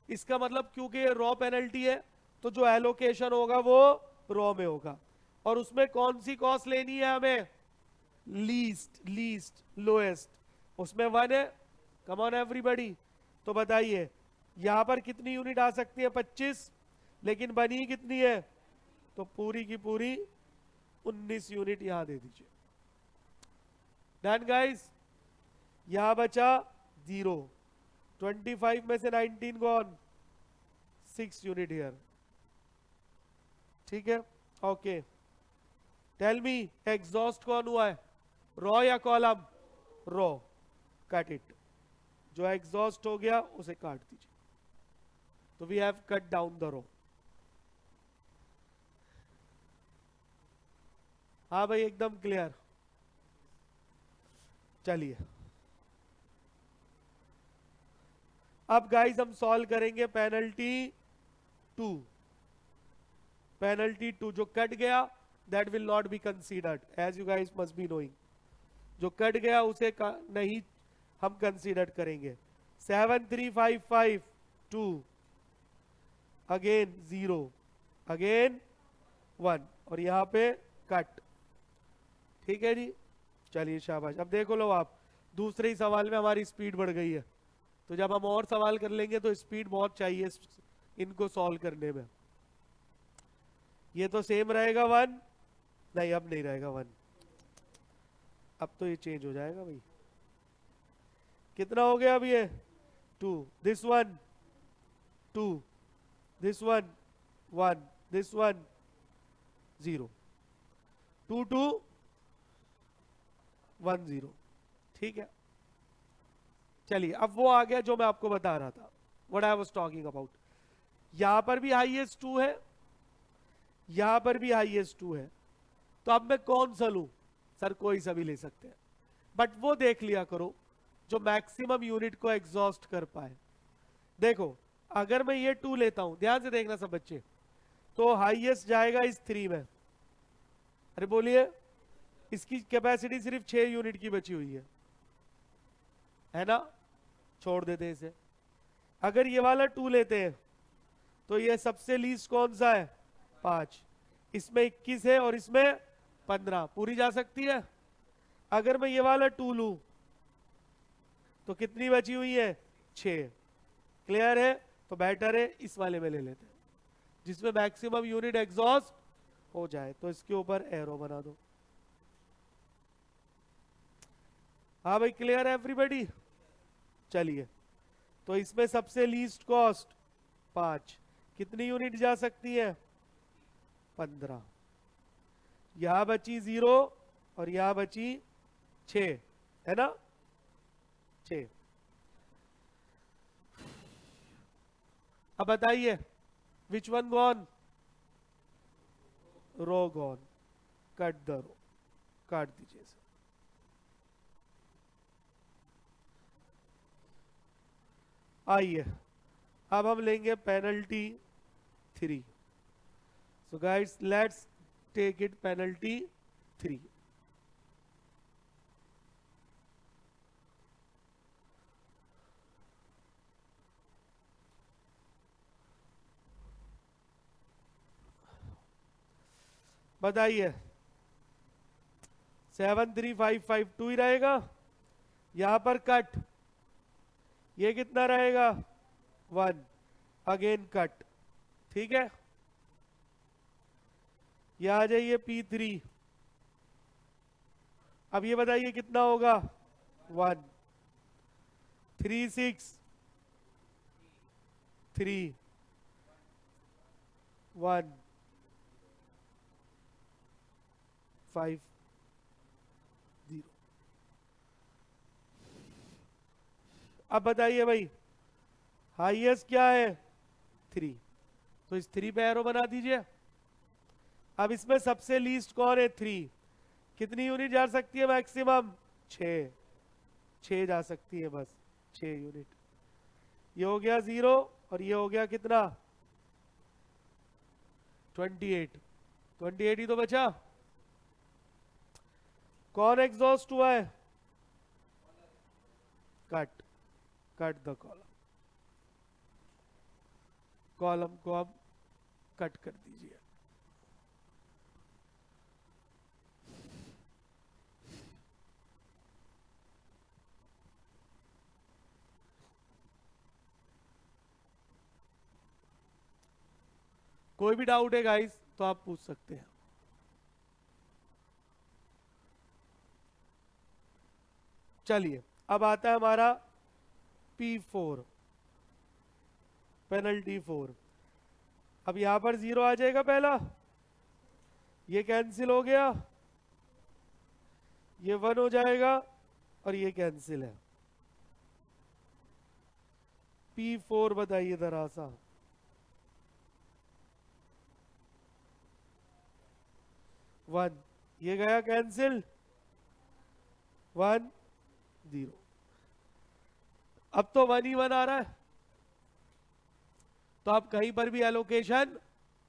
इसका मतलब क्योंकि ये रॉ पेनल्टी है तो जो एलोकेशन होगा वो रॉ में होगा। और उसमें कौन सी कॉस्ट लेनी है हमें लीस्ट लोएस्ट। उसमें 1 है। Come on everybody. तो बताइए यहां पर कितनी यूनिट आ सकती है 25, लेकिन बनी कितनी है तो पूरी की पूरी 19 यूनिट यहां दे दीजिए। Done guys. यहां बचा 0। 25 में से 19 गॉन 6 यूनिट हियर। ठीक है ओके। टेल मी एग्जॉस्ट कौन हुआ है रॉ या कॉलम रॉ। Cut it. जो एग्जॉस्ट हो गया उसे काट दीजिए। तो we have cut down the row. हाँ भाई एकदम क्लियर। चलिए अब गाइस हम सॉल्व करेंगे पेनल्टी 2। पेनल्टी 2 जो कट गया that will not be considered as you guys must be knowing. जो कट गया उसे नहीं हम कंसीडर करेंगे। 7355 2 अगेन 0 अगेन 1 और यहां पे कट। ठीक है जी। चलिए शाबाश। अब देखो लो आप दूसरे ही सवाल में हमारी स्पीड बढ़ गई है। तो जब हम और सवाल कर लेंगे तो स्पीड बहुत चाहिए इनको सॉल्व करने में। ये तो सेम रहेगा 1 नहीं अब नहीं रहेगा 1। अब तो ये चेंज हो जाएगा भाई। कितना हो गया अब ये 2 दिस 1 2 दिस 1 1 दिस 1 0 2 2 10। ठीक है, चलिए अब वो आ गया जो मैं आपको बता रहा था, what I was talking about. यहां पर भी हाईएस्ट 2 है, यहां पर भी हाईएस्ट 2 है, तो अब मैं कौन सा लूं? सर कोई सा भी ले सकते हैं, बट वो देख लिया करो जो मैक्सिमम यूनिट को एग्जॉस्ट कर पाए। देखो अगर मैं ये 2 लेता हूं, ध्यान से देखना सब बच्चे, तो हाईएस्ट जाएगा इस 3 में। अरे बोलिए, इसकी कैपेसिटी सिर्फ 6 यूनिट की बची हुई है ना, छोड़ देते हैं इसे। अगर ये वाला 2 लेते हैं तो ये सबसे लीस्ट कौन सा है? 5। इसमें 21 है और इसमें 15, पूरी जा सकती है। अगर मैं ये वाला 2 लूं तो कितनी बची हुई है? 6। क्लियर है? तो बेटर है इस वाले में ले लेते हैं जिसमें मैक्सिमम यूनिट एग्जॉस्ट हो जाए। तो इसके ऊपर एरो बना दो। हाँ भाई, क्लियर है एवरीबॉडी? चलिए, तो इसमें सबसे लीस्ट कॉस्ट 5, कितनी यूनिट जा सकती है? 15। यहां बची 0 और यहां बची 6, है ना, 6। अब बताइए which one gone? Row gone. Cut the row, काट दीजिए इसे। आइए अब हम लेंगे penalty 3। So guys let's take it penalty 3। बताइए 73552 ही रहेगा। यहां पर कट, ये कितना रहेगा? 1। अगेन कट, ठीक है। ये आ जाइए P3। अब ये बताइए कितना होगा? 1 3 6 3 1 5 0। अब बताइए भाई हाईएस्ट क्या है? 3, तो इस 3 पे एरो बना दीजिए। अब इसमें सबसे लीस्ट कौन है? 3। कितनी यूनिट जा सकती है मैक्सिमम? 6। 6 जा सकती है बस, 6 यूनिट। ये हो गया 0 और ये हो गया कितना? 28। 28 ही तो बचा। कौन एग्जॉस्ट हुआ है? Cut, cut the column. Column को अब कट कर दीजिए। कोई भी डाउट है गाइस तो आप पूछ सकते हैं। चलिए अब आता है हमारा P4, पेनल्टी 4। अब यहां पर 0 आ जाएगा पहला, ये कैंसिल हो गया, ये 1 हो जाएगा और ये कैंसिल है। P4 बताइए जरा सा। 1, ये गया कैंसिल, 1 0। अब तो 1 ही 1 आ रहा है, तो आप कहीं पर भी एलोकेशन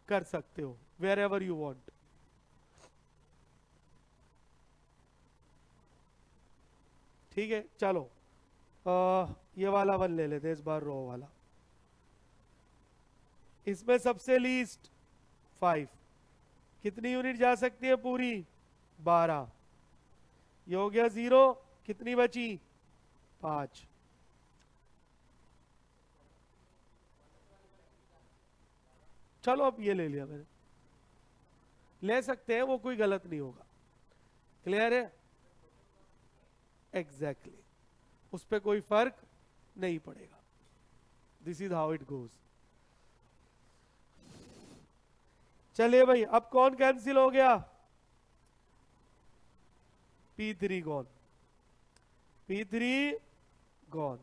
कर सकते हो, वेयर एवर यू वॉन्ट। ठीक है, चलो ये वाला 1 ले लेते हैं इस बार, रो वाला। इसमें सबसे लीस्ट 5, कितनी यूनिट जा सकती है पूरी? 12। ये हो गया 0, कितनी बची? 5। चलो अब ये ले लिया मैंने, ले सकते हैं, वो कोई गलत नहीं होगा। क्लियर है? एग्जैक्टली, उस पर कोई फर्क नहीं पड़ेगा। This is how it goes. चलिए भाई अब कौन कैंसिल हो गया? P3 gone. P3 gone.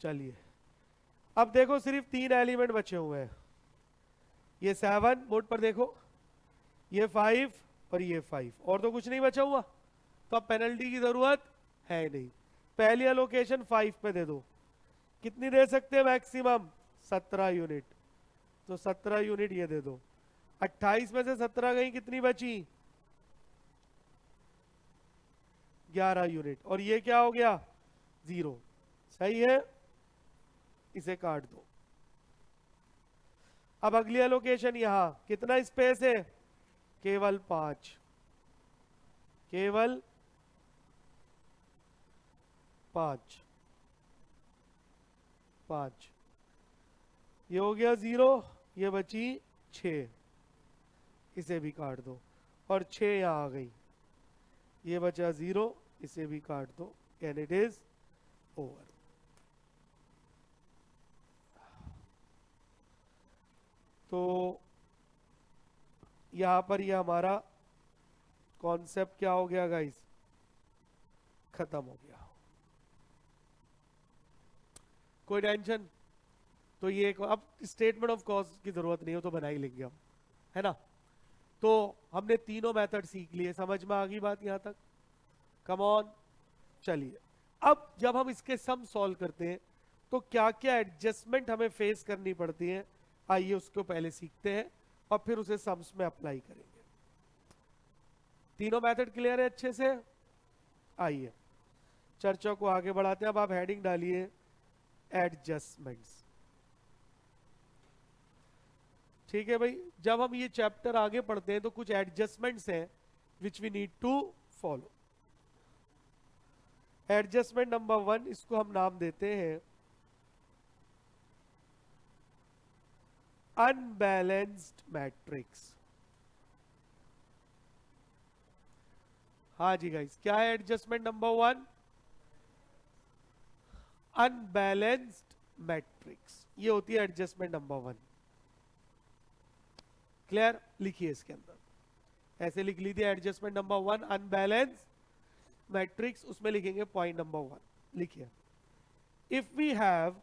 चलिए अब देखो सिर्फ 3 एलिमेंट बचे हुए हैं, ये 7 बोर्ड पर देखो, ये 5 और ये 5, और तो कुछ नहीं बचा हुआ, तो अब पेनल्टी की जरूरत है नहीं। पहली एलोकेशन 5 पे दे दो, कितनी दे सकते हैं मैक्सिमम, 17 यूनिट, तो 17 यूनिट ये दे दो। 28 में से 17 गई, कितनी बची, 11 यूनिट, और ये क्या हो गया, 0। सही है, इसे काट दो। अब अगली एलोकेशन यहां कितना स्पेस है, केवल 5, केवल 5, 5, ये हो गया 0, ये बची 6, इसे भी काट दो, और 6 यहां आ गई, ये बचा 0, इसे भी काट दो, एंड इट इज ओवर। तो यहां पर ये हमारा कॉन्सेप्ट क्या हो गया गाइस, खत्म हो गया। कोई टेंशन, तो ये अब स्टेटमेंट ऑफ कॉज की जरूरत नहीं हो तो बना ही लेंगे हम, है ना। तो हमने तीनों मेथड सीख लिए, समझ में आ गई बात यहां तक, कम ऑन। चलिए अब जब हम इसके सम सॉल्व करते हैं तो क्या क्या एडजस्टमेंट हमें फेस करनी पड़ती है, आइए उसको पहले सीखते हैं और फिर उसे सम्स में अप्लाई करेंगे। तीनों मेथड क्लियर है अच्छे से, आइए चर्चा को आगे बढ़ाते हैं। अब आप हेडिंग डालिए एडजस्टमेंट्स। ठीक है भाई, जब हम ये चैप्टर आगे पढ़ते हैं तो कुछ एडजस्टमेंट्स हैं which we need to follow. Adjustment number 1, इसको हम नाम देते हैं अनबैलेंस्ड मैट्रिक्स। हाँ जी गाइस, क्या है एडजस्टमेंट नंबर 1, अनबैलेंस्ड मैट्रिक्स, ये होती है एडजस्टमेंट नंबर 1। क्लियर, लिखिए इसके अंदर ऐसे लिख लीजिए, एडजस्टमेंट नंबर 1 अनबैलेंस्ड मैट्रिक्स, उसमें लिखेंगे पॉइंट नंबर 1, लिखिए if we have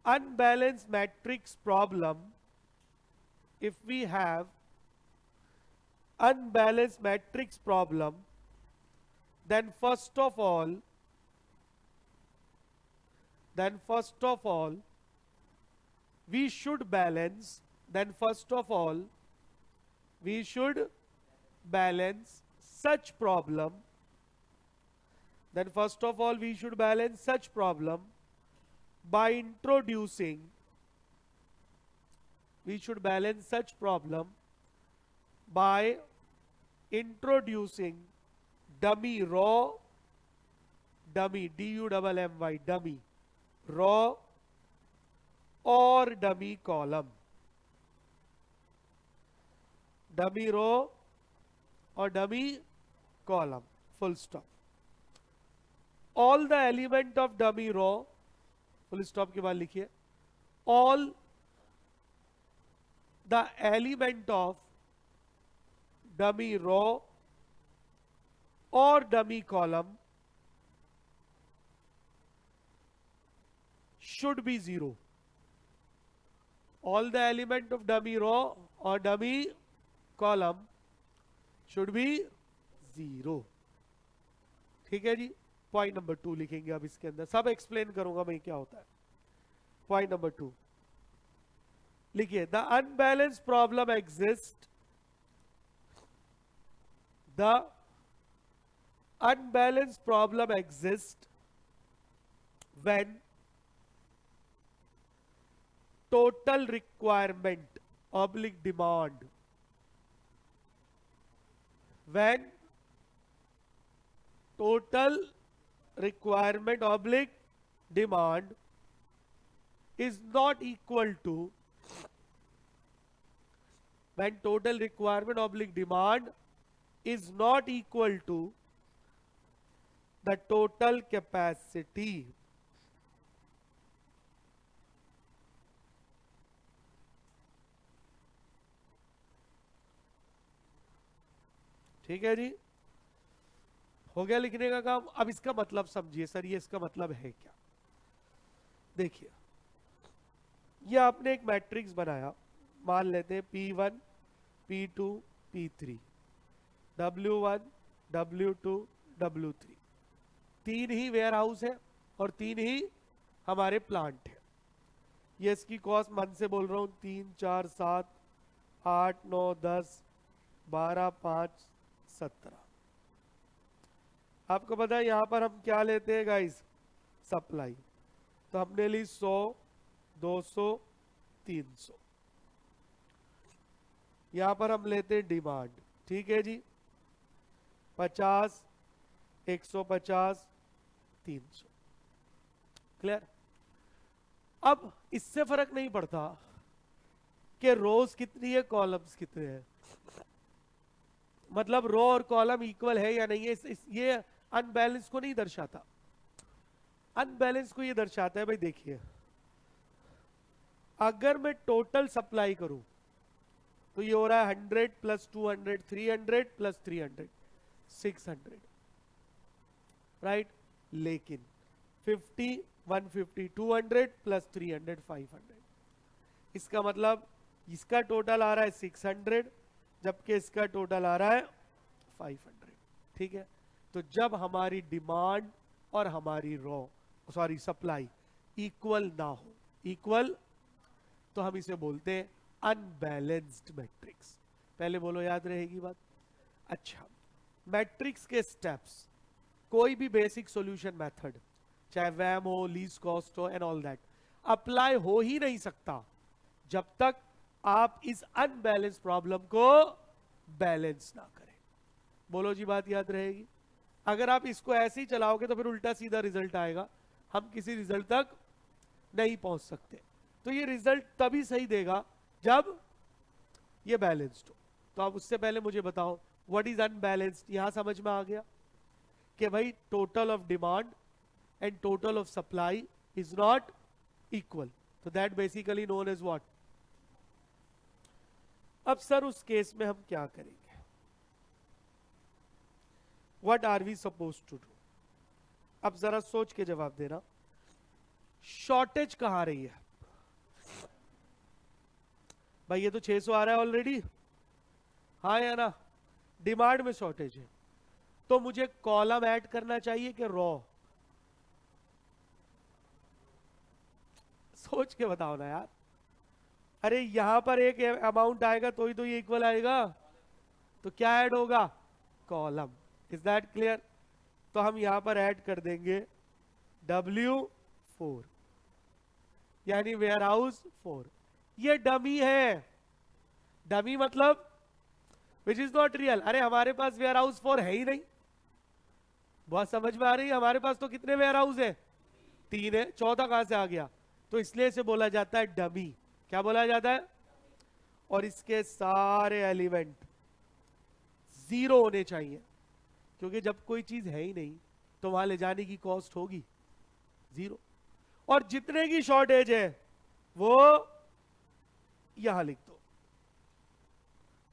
unbalanced matrix problem, if we have unbalanced matrix problem, then first of all we should balance such problem by introducing dummy row, dummy dummy dummy row or dummy column, dummy row or dummy column, full stop. All the element of dummy row, full stop के बाद लिखिए, all the element of dummy row और dummy column should be 0। All the element of dummy row और dummy column should be 0। ठीक है जी, point number 2 लिखेंगे अब इसके अंदर, सब एक्सप्लेन करूंगा मैं क्या होता है। पॉइंट नंबर 2 लिखिए, the unbalance problem exist, the unbalance problem exist when total requirement oblique demand, when total requirement oblique demand is not equal to, when total requirement oblique demand is not equal to the total capacity, ठीक है जी, हो गया लिखने का काम। अब इसका मतलब समझिए सर, ये इसका मतलब है क्या? देखिए, ये आपने एक मैट्रिक्स बनाया, मान लेते हैं P1 P2 P3, W1 W2 W3, तीन ही वेयर हाउस है और तीन ही हमारे प्लांट है। ये इसकी कॉस्ट मन से बोल रहा हूं, 3 4 7 8 9 10 12 5 17। आपको पता है यहां पर हम क्या लेते हैं गाइस? सप्लाई। तो हमने ली 100 200 300। यहां पर हम लेते हैं डिमांड, ठीक है जी, 50 150 300। क्लियर? अब इससे फर्क नहीं पड़ता कि रोज कितनी है, कॉलम्स कितने हैं, मतलब रो और कॉलम इक्वल है या नहीं है, ये अनबैलेंस को नहीं दर्शाता। अनबैलेंस को ये दर्शाता है भाई, देखिए अगर मैं टोटल सप्लाई करूं तो ये हो रहा है 100 प्लस 200 300 प्लस 300 600, राइट। लेकिन 50 150 200 प्लस 300 500, इसका मतलब इसका टोटल आ रहा है 600 जबकि इसका टोटल आ रहा है 500। ठीक है, तो जब हमारी डिमांड और हमारी सप्लाई इक्वल ना हो, इक्वल, तो हम इसे बोलते हैं अनबैलेंस्ड मैट्रिक्स। पहले बोलो, याद रहेगी बात? अच्छा, मैट्रिक्स के स्टेप्स, कोई भी बेसिक सॉल्यूशन मेथड, चाहे वैम हो, लीस्ट कॉस्ट हो एंड ऑल दैट, अप्लाई हो ही नहीं सकता जब तक आप इस अनबैलेंस प्रॉब्लम को बैलेंस ना करें। बोलो जी, बात याद रहेगी? अगर आप इसको ऐसे ही चलाओगे तो फिर उल्टा सीधा रिजल्ट आएगा, हम किसी रिजल्ट तक नहीं पहुंच सकते। तो ये रिजल्ट तभी सही देगा जब ये बैलेंस्ड हो। तो अब उससे पहले मुझे बताओ, व्हाट इज अनबैलेंस्ड? यहां समझ में आ गया कि भाई total of demand and total of supply is not equal, तो that basically known as what? अब सर उस केस में हम क्या करेंगे? What are we suppose to do? अब जरा सोच के जवाब देना। शॉर्टेज कहां आ रही है भाई? ये तो 600 आ रहा है ऑलरेडी, हाँ या ना? डिमांड में शॉर्टेज है, तो मुझे कॉलम ऐड करना चाहिए कि रॉ? सोच के बताओ ना यार। अरे यहां पर एक अमाउंट आएगा तो ही तो ये इक्वल आएगा, तो क्या ऐड होगा? कॉलम। Is that clear? तो हम यहां पर ऐड कर देंगे W4, यानी वेयर हाउस 4। ये डमी है, डमी मतलब विच इज नॉट रियल। अरे हमारे पास वेयर हाउस 4 है ही नहीं। बहुत समझ में आ रही है? हमारे पास तो कितने वेयर हाउस है? 3 है, चौथा कहां से आ गया? तो इसलिए इसे बोला जाता है डमी। क्या बोला जाता है? और इसके सारे एलिमेंट 0 होने चाहिए, क्योंकि जब कोई चीज है ही नहीं तो वहां ले जाने की कॉस्ट होगी 0। और जितने की शॉर्टेज है वो यहां लिख दो।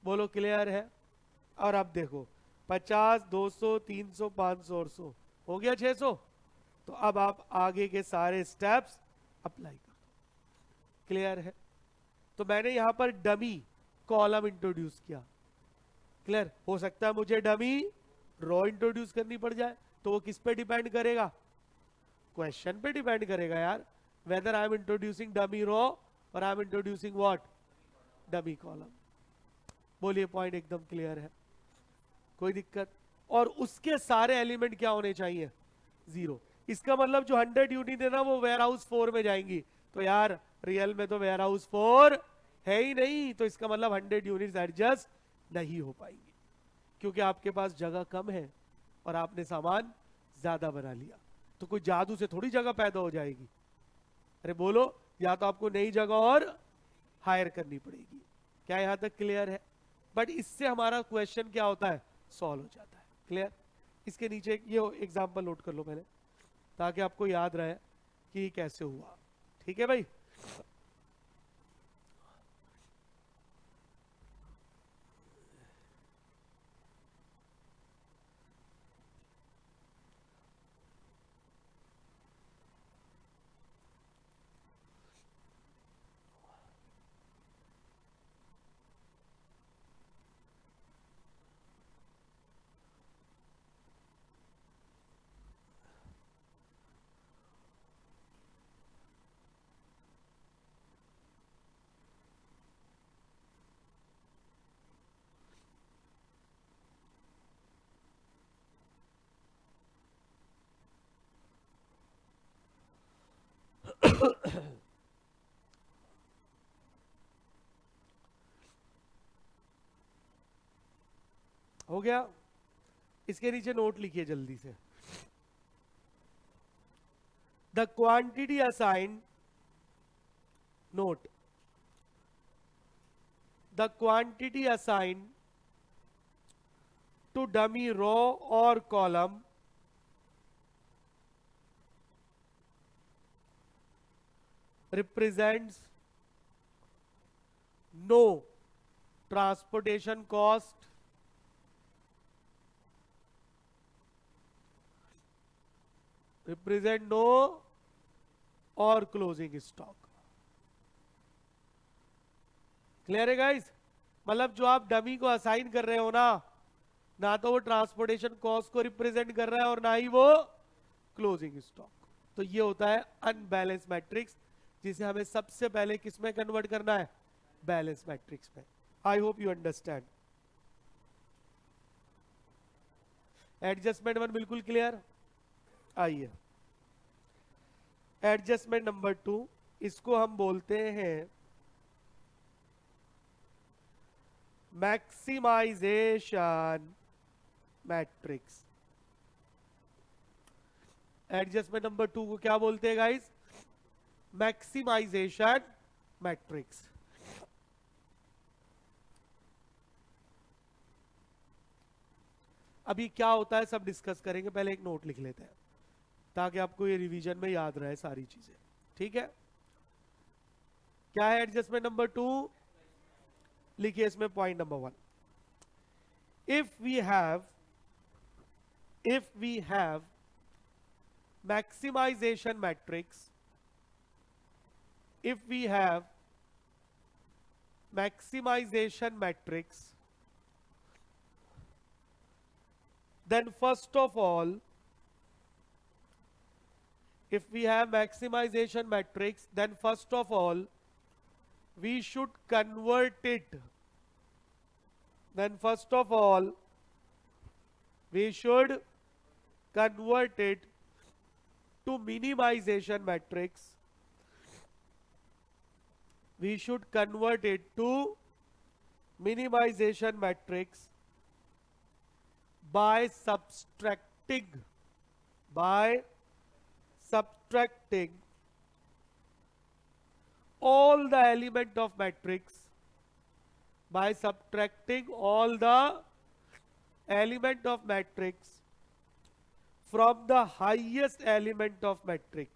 बोलो, क्लियर है? और अब देखो, 50 200 300 500 और 100 हो गया 600। तो अब आप आगे के सारे स्टेप्स अप्लाई कर दो। क्लियर है? तो मैंने यहां पर डमी कॉलम इंट्रोड्यूस किया। क्लियर? हो सकता है मुझे डमी रॉ इंट्रोड्यूस करनी पड़ जाए, तो वो किस पे डिपेंड करेगा? क्वेश्चन पे डिपेंड करेगा यार, whether I am introducing dummy row or I am introducing what? Dummy column. बोलिए, पॉइंट एकदम क्लियर है? कोई दिक्कत? और उसके सारे एलिमेंट क्या होने चाहिए? 0। इसका मतलब जो 100 यूनिट है ना, वो वेयर हाउस 4 में जाएंगी। तो यार रियल में तो वेयर हाउस 4 है ही नहीं, तो इसका मतलब 100 यूनिट्स एडजस्ट नहीं हो पाएंगी, क्योंकि आपके पास जगह कम है और आपने सामान ज्यादा बना लिया। तो कोई जादू से थोड़ी जगह पैदा हो जाएगी। अरे बोलो, या तो आपको नई जगह और हायर करनी पड़ेगी। क्या यहां तक क्लियर है? बट इससे हमारा क्वेश्चन क्या होता है? सॉल्व हो जाता है। क्लियर? इसके नीचे ये एग्जांपल नोट कर लो पहले, ताकि आपको याद रहे कि कैसे हुआ। ठीक है भाई? हो गया? इसके नीचे नोट लिखिए जल्दी से। The quantity assigned, note, the quantity assigned to dummy row or column represents no transportation cost, represent no or closing stock। Clear है गाइस? मतलब जो आप डमी को असाइन कर रहे हो ना तो वो ट्रांसपोर्टेशन कॉस्ट को रिप्रेजेंट कर रहा है और ना ही वो क्लोजिंग स्टॉक। तो ये होता है अनबैलेंस मैट्रिक्स, जिसे हमें सबसे पहले किस में कन्वर्ट करना है? बैलेंस मैट्रिक्स में। आई होप यू अंडरस्टैंड। एडजस्टमेंट 1 बिल्कुल क्लियर। आइए एडजस्टमेंट नंबर 2, इसको हम बोलते हैं मैक्सिमाइजेशन मैट्रिक्स। एडजस्टमेंट नंबर 2 को क्या बोलते हैं गाइस? Maximisation matrix. अभी क्या होता है सब डिस्कस करेंगे, पहले एक नोट लिख लेते हैं ताकि आपको ये रिवीजन में याद रहे सारी चीजें। ठीक है, क्या है एडजस्टमेंट नंबर 2? लिखिए इसमें point number 1, if we have maximization matrix, if we have maximization matrix, then first of all, if we have maximization matrix, then first of all we should convert it, then first of all we should convert it to minimization matrix. We should convert it to minimization matrix by subtracting all the element of matrix, by subtracting all the element of matrix from the highest element of matrix,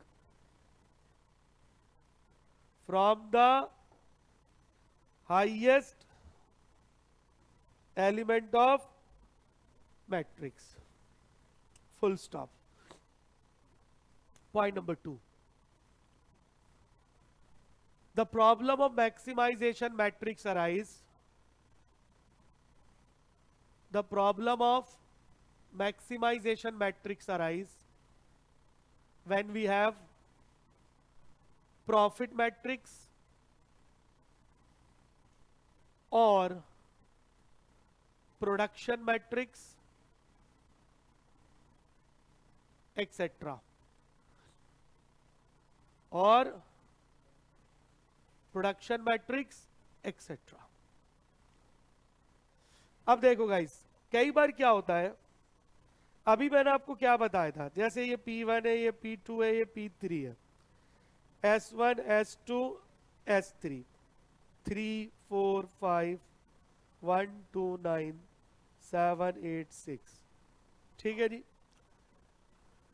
from the highest element of matrix, full stop. Point number 2, the problem of maximization matrix arise, the problem of maximization matrix arise when we have profit matrix or production matrix etc. और production matrix etcetera. अब देखो guys, कई बार क्या होता है, अभी मैंने आपको क्या बताया था, जैसे ये P1 है, ये P2 है, ये P3 है, S1 S2 S3, 3 4 5 1 2 9 7 8 6। ठीक है जी,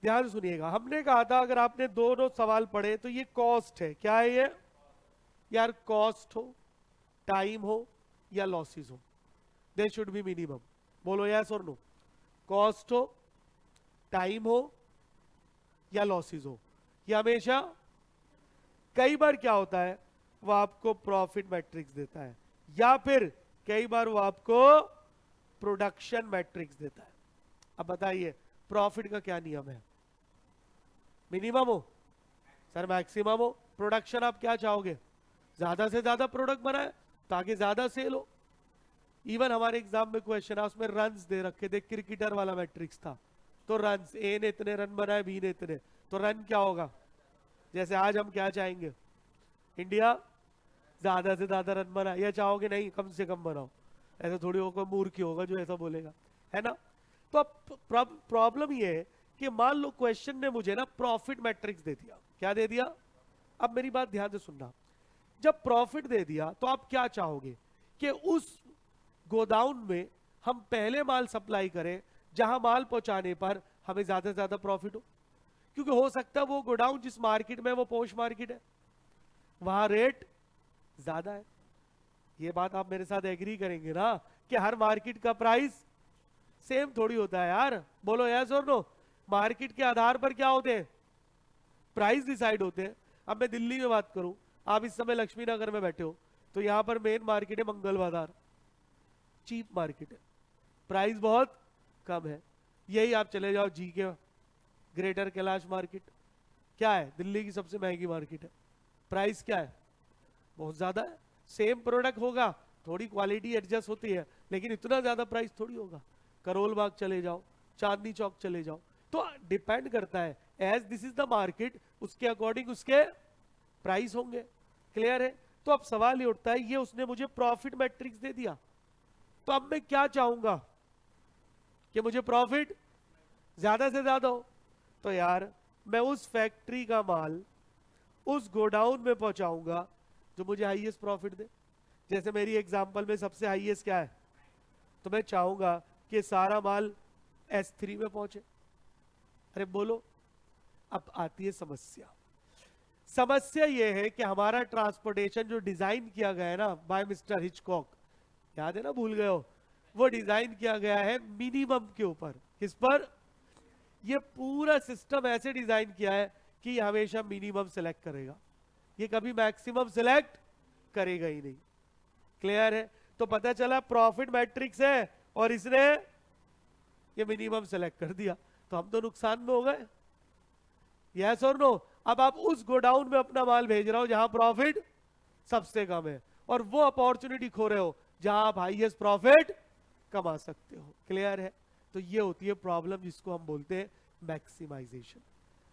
ध्यान सुनिएगा। हमने कहा था अगर आपने दोनों सवाल पढ़े तो ये कॉस्ट है। क्या है ये यार? कॉस्ट हो, टाइम हो या लॉसेस हो, दे शुड बी मिनिमम। बोलो यस और नो। कॉस्ट हो, टाइम हो या लॉसेस हो, ये हमेशा। कई बार क्या होता है, वो आपको प्रॉफिट मैट्रिक्स देता है या फिर कई बार वो आपको प्रोडक्शन मैट्रिक्स देता है। अब बताइए प्रॉफिट का क्या नियम है? मिनिमम हो सर, मैक्सिमम हो। प्रोडक्शन आप क्या चाहोगे? ज्यादा से ज्यादा प्रोडक्ट बनाए ताकि ज्यादा सेल हो। इवन हमारे एग्जाम में क्वेश्चन है, उसमें रन्स दे रखे थे, क्रिकेटर वाला मैट्रिक्स था। तो रन्स, ए ने इतने रन बनाए, बी ने इतने, तो रन क्या होगा? जैसे आज हम क्या चाहेंगे, इंडिया ज्यादा से ज्यादा रन बनाए, या चाहोगे नहीं कम से कम बनाओ? ऐसा थोड़ी होगा, मूर्ख ही होगा जो ऐसा बोलेगा। है ना। तो अब प्रॉब्लम ये है कि मान लो क्वेश्चन ने मुझे ना प्रॉफिट मैट्रिक्स दे दिया। क्या दे दिया? अब मेरी बात ध्यान से सुनना। जब प्रॉफिट दे दिया तो आप क्या चाहोगे कि उस गोदाउन में हम पहले माल सप्लाई करें जहां माल पहुंचाने पर हमें ज्यादा से ज्यादा प्रॉफिट हो, क्योंकि हो सकता है वो गोडाउन जिस मार्केट में वो पॉश मार्केट है, वहां रेट ज्यादा है। ये बात आप मेरे साथ एग्री करेंगे ना कि हर मार्केट का प्राइस सेम थोड़ी होता है यार। बोलो यस और नो। मार्केट के आधार पर क्या होते हैं? प्राइस डिसाइड होते हैं। अब मैं दिल्ली में बात करूं, आप इस समय लक्ष्मी नगर में बैठे हो, तो यहां पर मेन मार्केट है मंगल बाजार, चीप मार्केट है, प्राइस बहुत कम है। यही आप चले जाओ जी के ग्रेटर कैलाश मार्केट, क्या है? दिल्ली की सबसे महंगी मार्केट है, प्राइस क्या है? बहुत ज्यादा है। सेम प्रोडक्ट होगा, थोड़ी क्वालिटी एडजस्ट होती है, लेकिन इतना ज्यादा प्राइस थोड़ी होगा। करोल बाग चले जाओ, चांदनी चौक चले जाओ, तो डिपेंड करता है, as this is the market, उसके अकॉर्डिंग उसके प्राइस होंगे। क्लियर है? तो अब सवाल ये उठता है, ये उसने मुझे प्रॉफिट मैट्रिक्स दे दिया, तो अब मैं क्या चाहूंगा कि मुझे प्रॉफिट ज्यादा से ज्यादा हो। तो यार मैं उस फैक्ट्री का माल उस गोडाउन में पहुंचाऊंगा जो मुझे हाईएस्ट प्रॉफिट दे। जैसे मेरी एग्जांपल में सबसे हाईएस्ट क्या है, तो मैं चाहूंगा कि सारा माल S3 में पहुंचे। अरे बोलो, अब आती है समस्या। समस्या यह है कि हमारा ट्रांसपोर्टेशन जो डिजाइन किया गया है ना बाय मिस्टर हिचकॉक, याद है ना, भूल गए हो, वो डिजाइन किया गया है मिनिमम के ऊपर। किस पर? ये पूरा सिस्टम ऐसे डिजाइन किया है कि ये हमेशा मिनिमम सिलेक्ट करेगा, ये कभी मैक्सिमम सिलेक्ट करेगा ही नहीं। क्लियर है? तो पता चला प्रॉफिट मैट्रिक्स है और इसने ये मिनिमम सेलेक्ट कर दिया, तो हम तो नुकसान में हो गए। यस और नो? अब आप उस गोडाउन में अपना माल भेज रहे हो जहां प्रॉफिट सबसे कम है, और वो अपॉर्चुनिटी खो रहे हो जहां आप हाईएस्ट प्रॉफिट कमा सकते हो। क्लियर है? तो ये होती है प्रॉब्लम जिसको हम बोलते हैं मैक्सिमाइजेशन।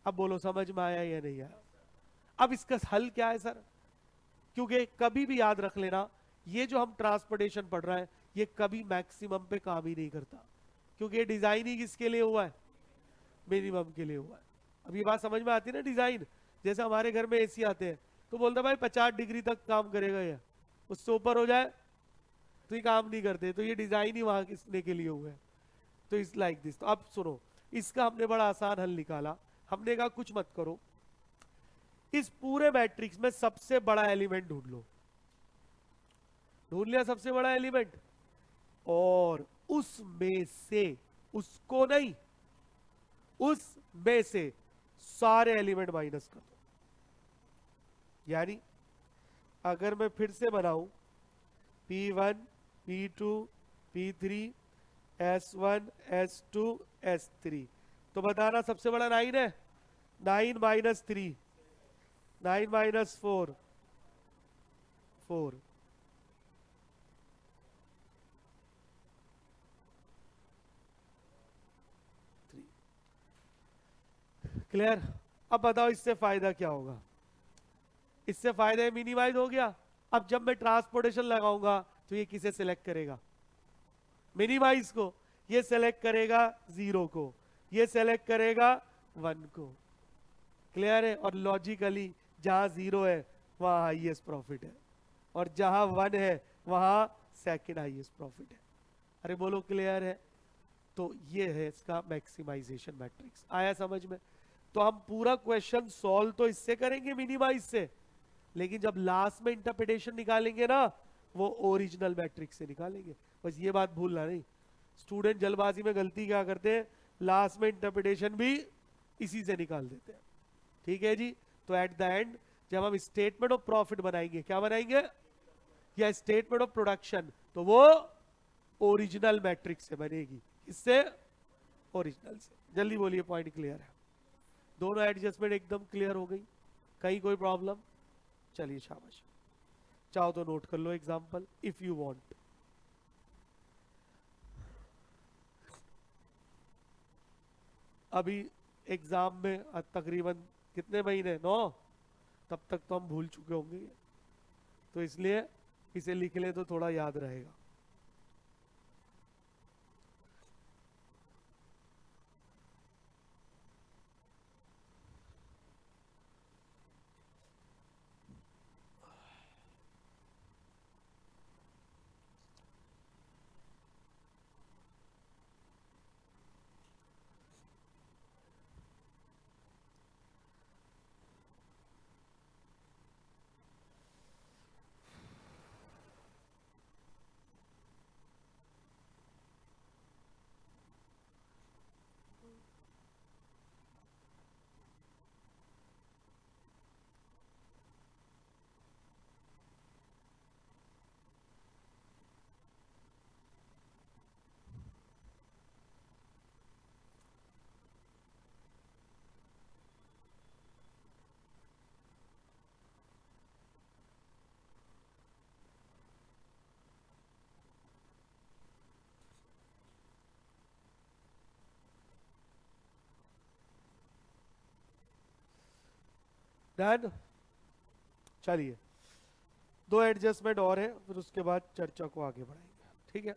अब बोलो समझ में आया या नहीं आया? अब इसका हल क्या है सर? क्योंकि कभी भी याद रख लेना, ये जो हम ट्रांसपोर्टेशन पढ़ रहे हैं ये कभी मैक्सिमम पे काम ही नहीं करता, क्योंकि ये डिजाइन ही किसके लिए हुआ है? मिनिमम के लिए हुआ है। अब ये बात समझ में आती है ना? डिजाइन जैसे हमारे घर में एसी आते हैं तो बोलता भाई 50 डिग्री तक काम करेगा, ये उससे ऊपर हो जाए तो ये काम नहीं करते, तो ये डिजाइन ही वहां किसने के लिए हुआ है। तो इस लाइक दिस। तो अब सुनो, इसका हमने बड़ा आसान हल निकाला। हमने कहा कुछ मत करो, इस पूरे मैट्रिक्स में सबसे बड़ा एलिमेंट ढूंढ लो। ढूंढ लिया सबसे बड़ा एलिमेंट, और उसमें से, उसको नहीं, उसमें से सारे एलिमेंट माइनस कर दो। यानी अगर मैं फिर से बनाऊं P1 P2 P3 S1 S2 S3, तो बताना सबसे बड़ा 9 है। 9 माइनस 3, 9 माइनस 4, 4। क्लियर? अब बताओ इससे फायदा क्या होगा? इससे फायदा मिनिमाइज हो गया। अब जब मैं ट्रांसपोर्टेशन लगाऊंगा तो ये किसे सिलेक्ट करेगा? मिनिमाइज को। ये सिलेक्ट करेगा 0 को, ये सिलेक्ट करेगा 1 को। क्लियर है? और लॉजिकली जहां 0 है वहां हाईएस्ट प्रॉफिट है, और जहां 1 है वहां सेकंड हाईएस्ट प्रॉफिट है। अरे बोलो क्लियर है? तो ये है इसका मैक्सिमाइजेशन मैट्रिक्स। आया समझ में? तो हम पूरा क्वेश्चन सॉल्व तो इससे करेंगे, मिनिमाइज से, लेकिन जब लास्ट में इंटरप्रिटेशन निकालेंगे ना, वो ओरिजिनल मैट्रिक्स से निकालेंगे। बस ये बात भूलना नहीं। स्टूडेंट जल्दबाजी में गलती क्या करते हैं, लास्ट में इंटरप्रिटेशन भी इसी से निकाल देते हैं। ठीक है जी? तो एट द एंड जब हम स्टेटमेंट ऑफ प्रॉफिट बनाएंगे, क्या बनाएंगे, या स्टेटमेंट ऑफ प्रोडक्शन, तो वो ओरिजिनल मैट्रिक्स से बनेगी। इससे? ओरिजिनल से। जल्दी बोलिए, पॉइंट क्लियर है? दोनों एडजस्टमेंट एकदम क्लियर हो गई? कहीं कोई प्रॉब्लम? चलिए शाबाश। चाहो तो नोट कर लो एग्जांपल इफ यू वांट। अभी एग्जाम में तकरीबन कितने महीने? 9। तब तक तो हम भूल चुके होंगे, तो इसलिए इसे लिख ले तो थोड़ा याद रहेगा। डन। चलिए, दो एडजस्टमेंट और है, फिर उसके बाद चर्चा को आगे बढ़ाएंगे, ठीक है।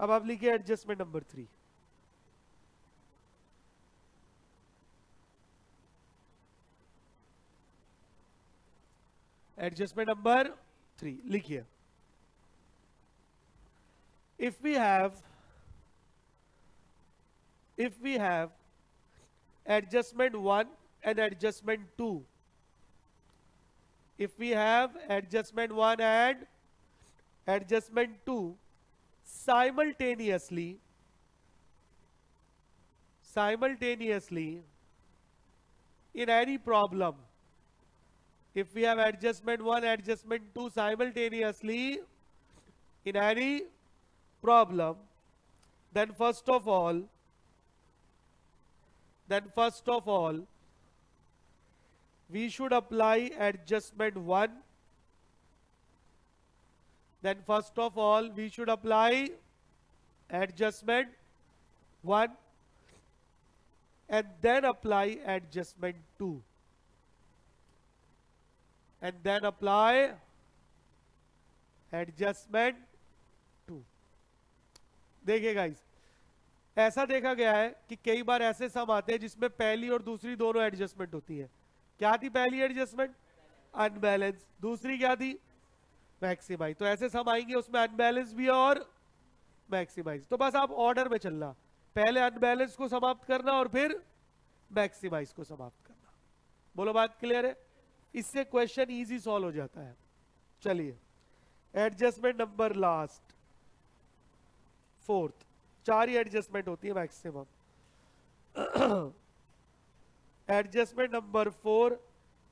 अब आप लिखिए एडजस्टमेंट नंबर 3। एडजस्टमेंट नंबर 3 लिखिए, if we have adjustment 1 and adjustment 2, if we have adjustment 1 and adjustment 2 simultaneously in any problem, if we have adjustment 1 adjustment 2 simultaneously in any problem, then first of all we should apply adjustment 1. Then first of all we should apply adjustment 1 and then apply adjustment 2 and then apply adjustment 2. देखिए guys, ऐसा देखा गया है कि कई बार ऐसे सम आते हैं जिसमें पहली और दूसरी दोनों एडजस्टमेंट होती है। क्या थी पहली एडजस्टमेंट? अनबैलेंस। दूसरी क्या थी? मैक्सिमाइज। तो ऐसे सम आएंगे उसमें अनबैलेंस भी है और मैक्सिमाइज। तो बस आप ऑर्डर में चलना, पहले अनबैलेंस को समाप्त करना और फिर मैक्सिमाइज को समाप्त करना। बोलो बात क्लियर है? इससे क्वेश्चन इजी सॉल्व हो जाता है। चलिए, एडजस्टमेंट नंबर लास्ट 4th, 4 ही एडजस्टमेंट होती है मैक्सिमम। एडजस्टमेंट नंबर 4,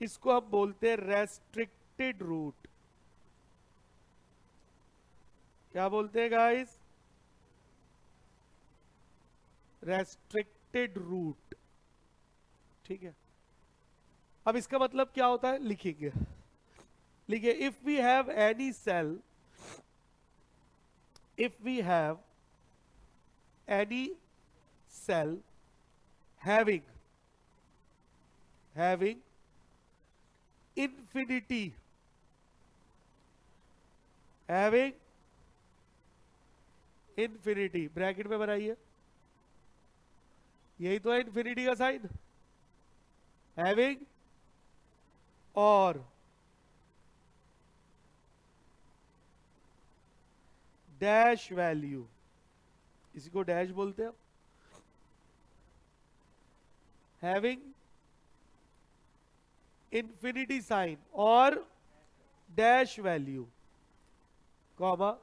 इसको हम बोलते हैं रेस्ट्रिक्टेड रूट। क्या बोलते हैं गाइस? रेस्ट्रिक्टेड रूट, ठीक है। अब इसका मतलब क्या होता है लिखेंगे। लिखिए, if we have any cell, if we have any cell having infinity bracket में बनाइए, यही तो है इंफिनिटी का साइन, हैविंग और डैश वैल्यू, इसी को डैश बोलते हैं। हैविंग इंफिनिटी साइन और dash value, comma,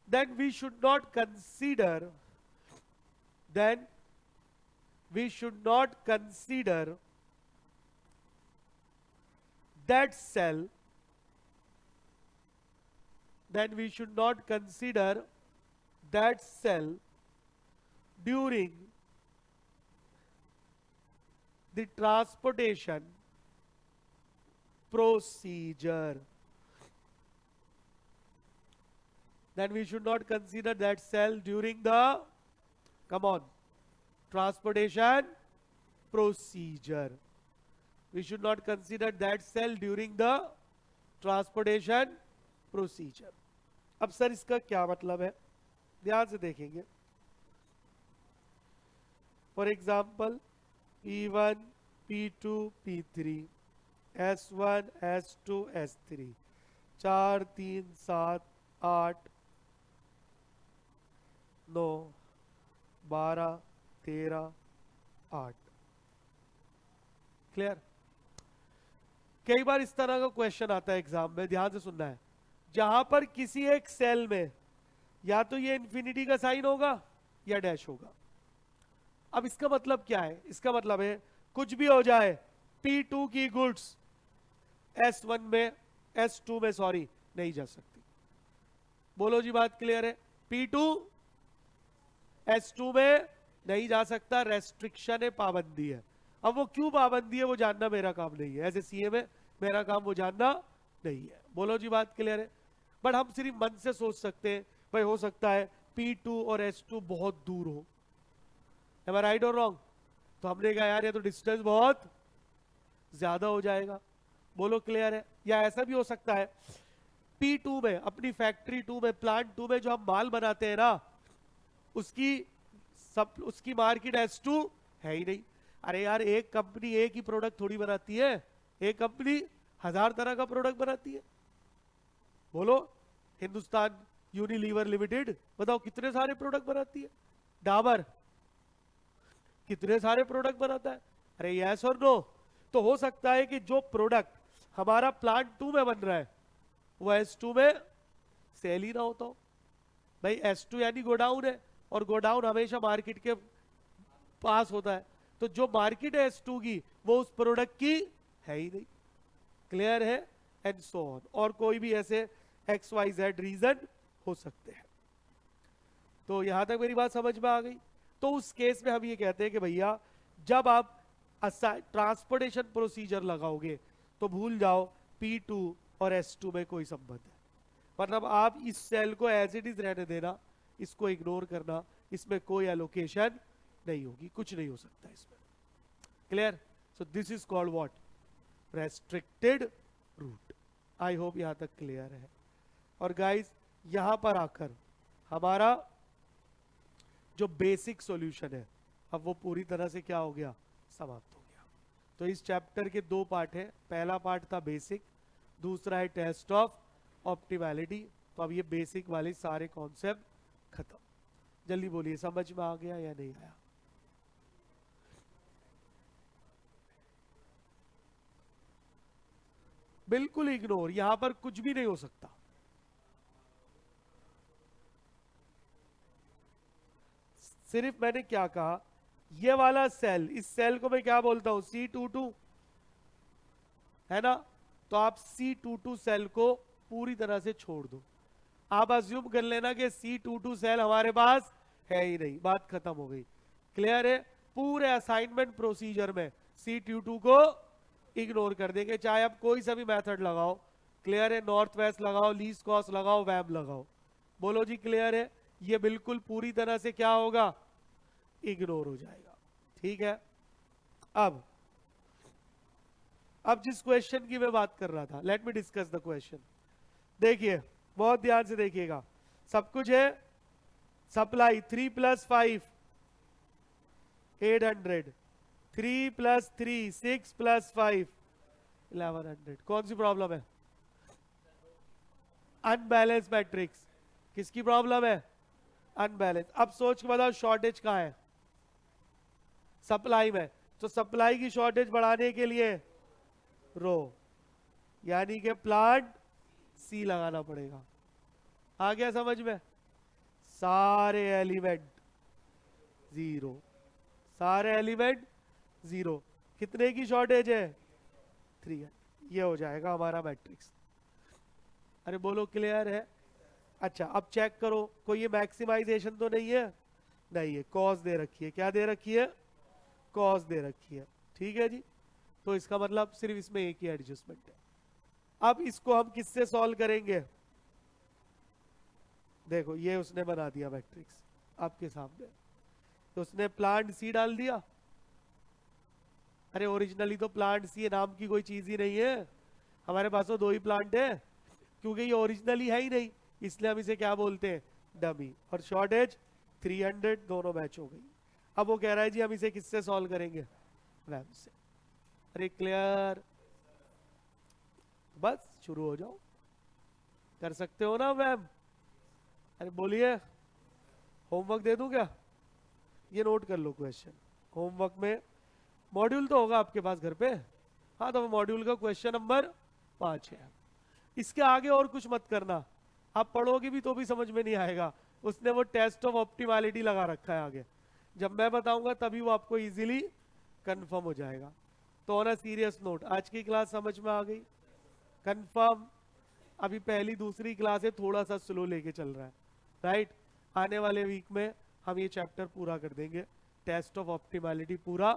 then we should not consider that cell, during the transportation procedure. Then we should not consider that cell during the, come on, transportation procedure. We should not consider that cell during the transportation procedure. अब sir इसका क्या मतलब है, ध्यान से देखेंगे। For example P1, P2, P3, S1, S2, S3, 4, 3, 7, 8, 9, 12, 13, 8। Clear? कई बार इस तरह का क्वेश्चन आता है एग्जाम में, ध्यान से सुनना है, जहां पर किसी एक सेल में या तो ये इंफिनिटी का साइन होगा या डैश होगा। अब इसका मतलब क्या है? इसका मतलब है कुछ भी हो जाए, P2 की गुड्स S1 में, S2 में सॉरी नहीं जा सकती। बोलो जी, बात क्लियर है? P2 S2 में नहीं जा सकता, रेस्ट्रिक्शन है, पाबंदी है। अब वो क्यों पाबंदी है वो जानना मेरा काम नहीं है, ऐसे सीए में मेरा काम वो जानना नहीं है। बोलो जी, बात क्लियर है? बट हम सिर्फ मन से सोच सकते हैं, भाई हो सकता है P2 और S2 बहुत दूर हो, Am I right or wrong? तो हमने कहा यार ये तो डिस्टेंस बहुत ज्यादा हो जाएगा। बोलो क्लियर है? या ऐसा भी हो सकता है P2 में, अपनी फैक्ट्री 2 में, प्लांट 2 में जो हम माल बनाते हैं ना, उसकी मार्केट S2 है ही नहीं। अरे यार, एक कंपनी एक ही प्रोडक्ट थोड़ी बनाती है, एक कंपनी 1000 तरह का प्रोडक्ट बनाती है। बोलो, हिंदुस्तान यूनिलीवर लिमिटेड बताओ कितने सारे प्रोडक्ट बनाती है। डाबर कितने सारे प्रोडक्ट बनाता है। अरे यस और नो? तो हो सकता है कि जो प्रोडक्ट हमारा प्लांट 2 में बन रहा है वो S2 में सेल ही ना होता हो। भाई S2 यानी गोडाउन है, और गोडाउन हमेशा मार्केट के पास होता है, तो जो मार्केट है S2 की वो उस प्रोडक्ट की है ही नहीं। क्लियर है? And so on. और कोई भी ऐसे XYZ रीजन हो सकते हैं। तो यहां तक मेरी बात समझ में आ गई? तो उस केस में हम ये कहते हैं कि भैया जब आप ट्रांसपोर्टेशन प्रोसीजर लगाओगे तो भूल जाओ P2 और S2 में कोई संबंध है। मतलब आप इस सेल को एज इट इज रहने देना, इसको इग्नोर करना, इसमें कोई एलोकेशन नहीं होगी, कुछ नहीं हो सकता इसमें। Clear? So this is called what? Restricted route. I hope यहां तक क्लियर है। और गाइस, यहां पर आकर हमारा जो बेसिक सॉल्यूशन है अब वो पूरी तरह से क्या हो गया? समाप्त हो गया। तो इस चैप्टर के 2 पार्ट है। पहला पार्ट था बेसिक, दूसरा है टेस्ट ऑफ ऑप्टिमैलिटी। तो अब ये बेसिक वाले सारे कॉन्सेप्ट खत्म। जल्दी बोलिए, समझ में आ गया या नहीं आया? बिल्कुल इग्नोर, यहां पर कुछ भी नहीं हो सकता। सिर्फ मैंने क्या कहा, ये वाला सेल, इस सेल को मैं क्या बोलता हूं? C22 है ना? तो आप C22 सेल को पूरी तरह से छोड़ दो। आप अज्यूम कर लेना कि C22 सेल हमारे पास है ही नहीं, बात खत्म हो गई। क्लियर है? पूरे असाइनमेंट प्रोसीजर में C22 को इग्नोर कर देंगे, चाहे आप कोई सा भी मेथड लगाओ। क्लियर है? नॉर्थ वेस्ट लगाओ, लीस्ट कॉस्ट लगाओ, वैम लगाओ। बोलो जी क्लियर है? ये बिल्कुल पूरी तरह से क्या होगा? इग्नोर हो जाएगा। ठीक है? अब जिस क्वेश्चन की मैं बात कर रहा था, let me discuss the question. देखिए, बहुत ध्यान से देखिएगा। सब कुछ है। सप्लाई 3 + 5 800, 3 + 3 6 + 5 1100। कौन सी प्रॉब्लम है? Unbalance matrix. किसकी प्रॉब्लम है? अनबैलेंस। अब सोच के बताओ शॉर्टेज कहां है? सप्लाई में। तो सप्लाई की शॉर्टेज बढ़ाने के लिए रो, यानी कि प्लांट C लगाना पड़ेगा। आ गया समझ में? सारे एलिमेंट 0, सारे एलिमेंट 0। कितने की शॉर्टेज है? 3 है। ये हो जाएगा हमारा मैट्रिक्स। अरे बोलो क्लियर है? अच्छा, अब चेक करो, कोई ये मैक्सिमाइजेशन तो नहीं है? नहीं है। कॉज दे रखी है। क्या दे रखी है? कॉज दे रखी है। ठीक है जी। तो इसका मतलब सिर्फ इसमें एक ही एडजस्टमेंट है। अब इसको हम किससे सॉल्व करेंगे? देखो, ये उसने बना दिया मैट्रिक्स आपके सामने, तो उसने प्लांट C डाल दिया। अरे ओरिजिनली तो प्लांट C नाम की कोई चीज ही नहीं है, हमारे पास तो 2 ही प्लांट है। क्योंकि ये ओरिजिनली है ही नहीं, इसलिए हम इसे क्या बोलते हैं? डमी। और शॉर्टेज 300, दोनों मैच हो गई। अब वो कह रहा है जी हम इसे किससे सॉल्व करेंगे? वैम से। अरे क्लियर? बस शुरू हो जाओ, कर सकते हो ना वैम? अरे बोलिए, होमवर्क दे दूं क्या? ये नोट कर लो क्वेश्चन। होमवर्क में मॉड्यूल तो होगा आपके पास घर पे। हाँ, तो मॉड्यूल का क्वेश्चन नंबर 5 है। इसके आगे और कुछ मत करना, आप पढ़ोगे भी तो भी समझ में नहीं आएगा। उसने वो टेस्ट ऑफ ऑप्टिमैलिटी लगा रखा है आगे, जब मैं बताऊंगा तभी वो आपको इजीली कंफर्म हो जाएगा। तो ऑन अ सीरियस नोट, आज की क्लास समझ में आ गई? कंफर्म? अभी पहली दूसरी क्लास है, थोड़ा सा स्लो लेके चल रहा है, राइट? आने वाले वीक में हम ये चैप्टर पूरा कर देंगे, टेस्ट ऑफ ऑप्टिमैलिटी पूरा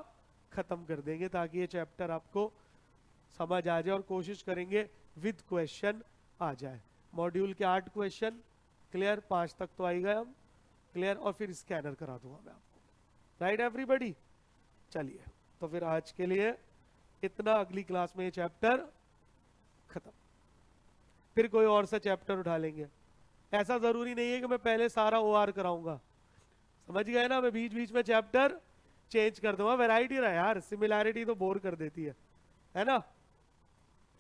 खत्म कर देंगे, ताकि ये चैप्टर आपको समझ आ जाए, और कोशिश करेंगे विद क्वेश्चन आ जाए। मॉड्यूल के 8 क्वेश्चन क्लियर, 5 तक तो आ ही गए हम। क्लियर? और फिर स्कैनर करा दूंगा मैं आपको, राइट एवरीबॉडी? चलिए, तो फिर आज के लिए इतना अगली क्लास में ये चैप्टर खत्म, फिर कोई और सा चैप्टर उठा लेंगे। ऐसा जरूरी नहीं है कि मैं पहले सारा ओआर कराऊंगा, समझ गए ना, मैं बीच बीच में चैप्टर चेंज कर दूंगा, वैरायटी रहा यार, सिमिलैरिटी तो बोर कर देती है ना।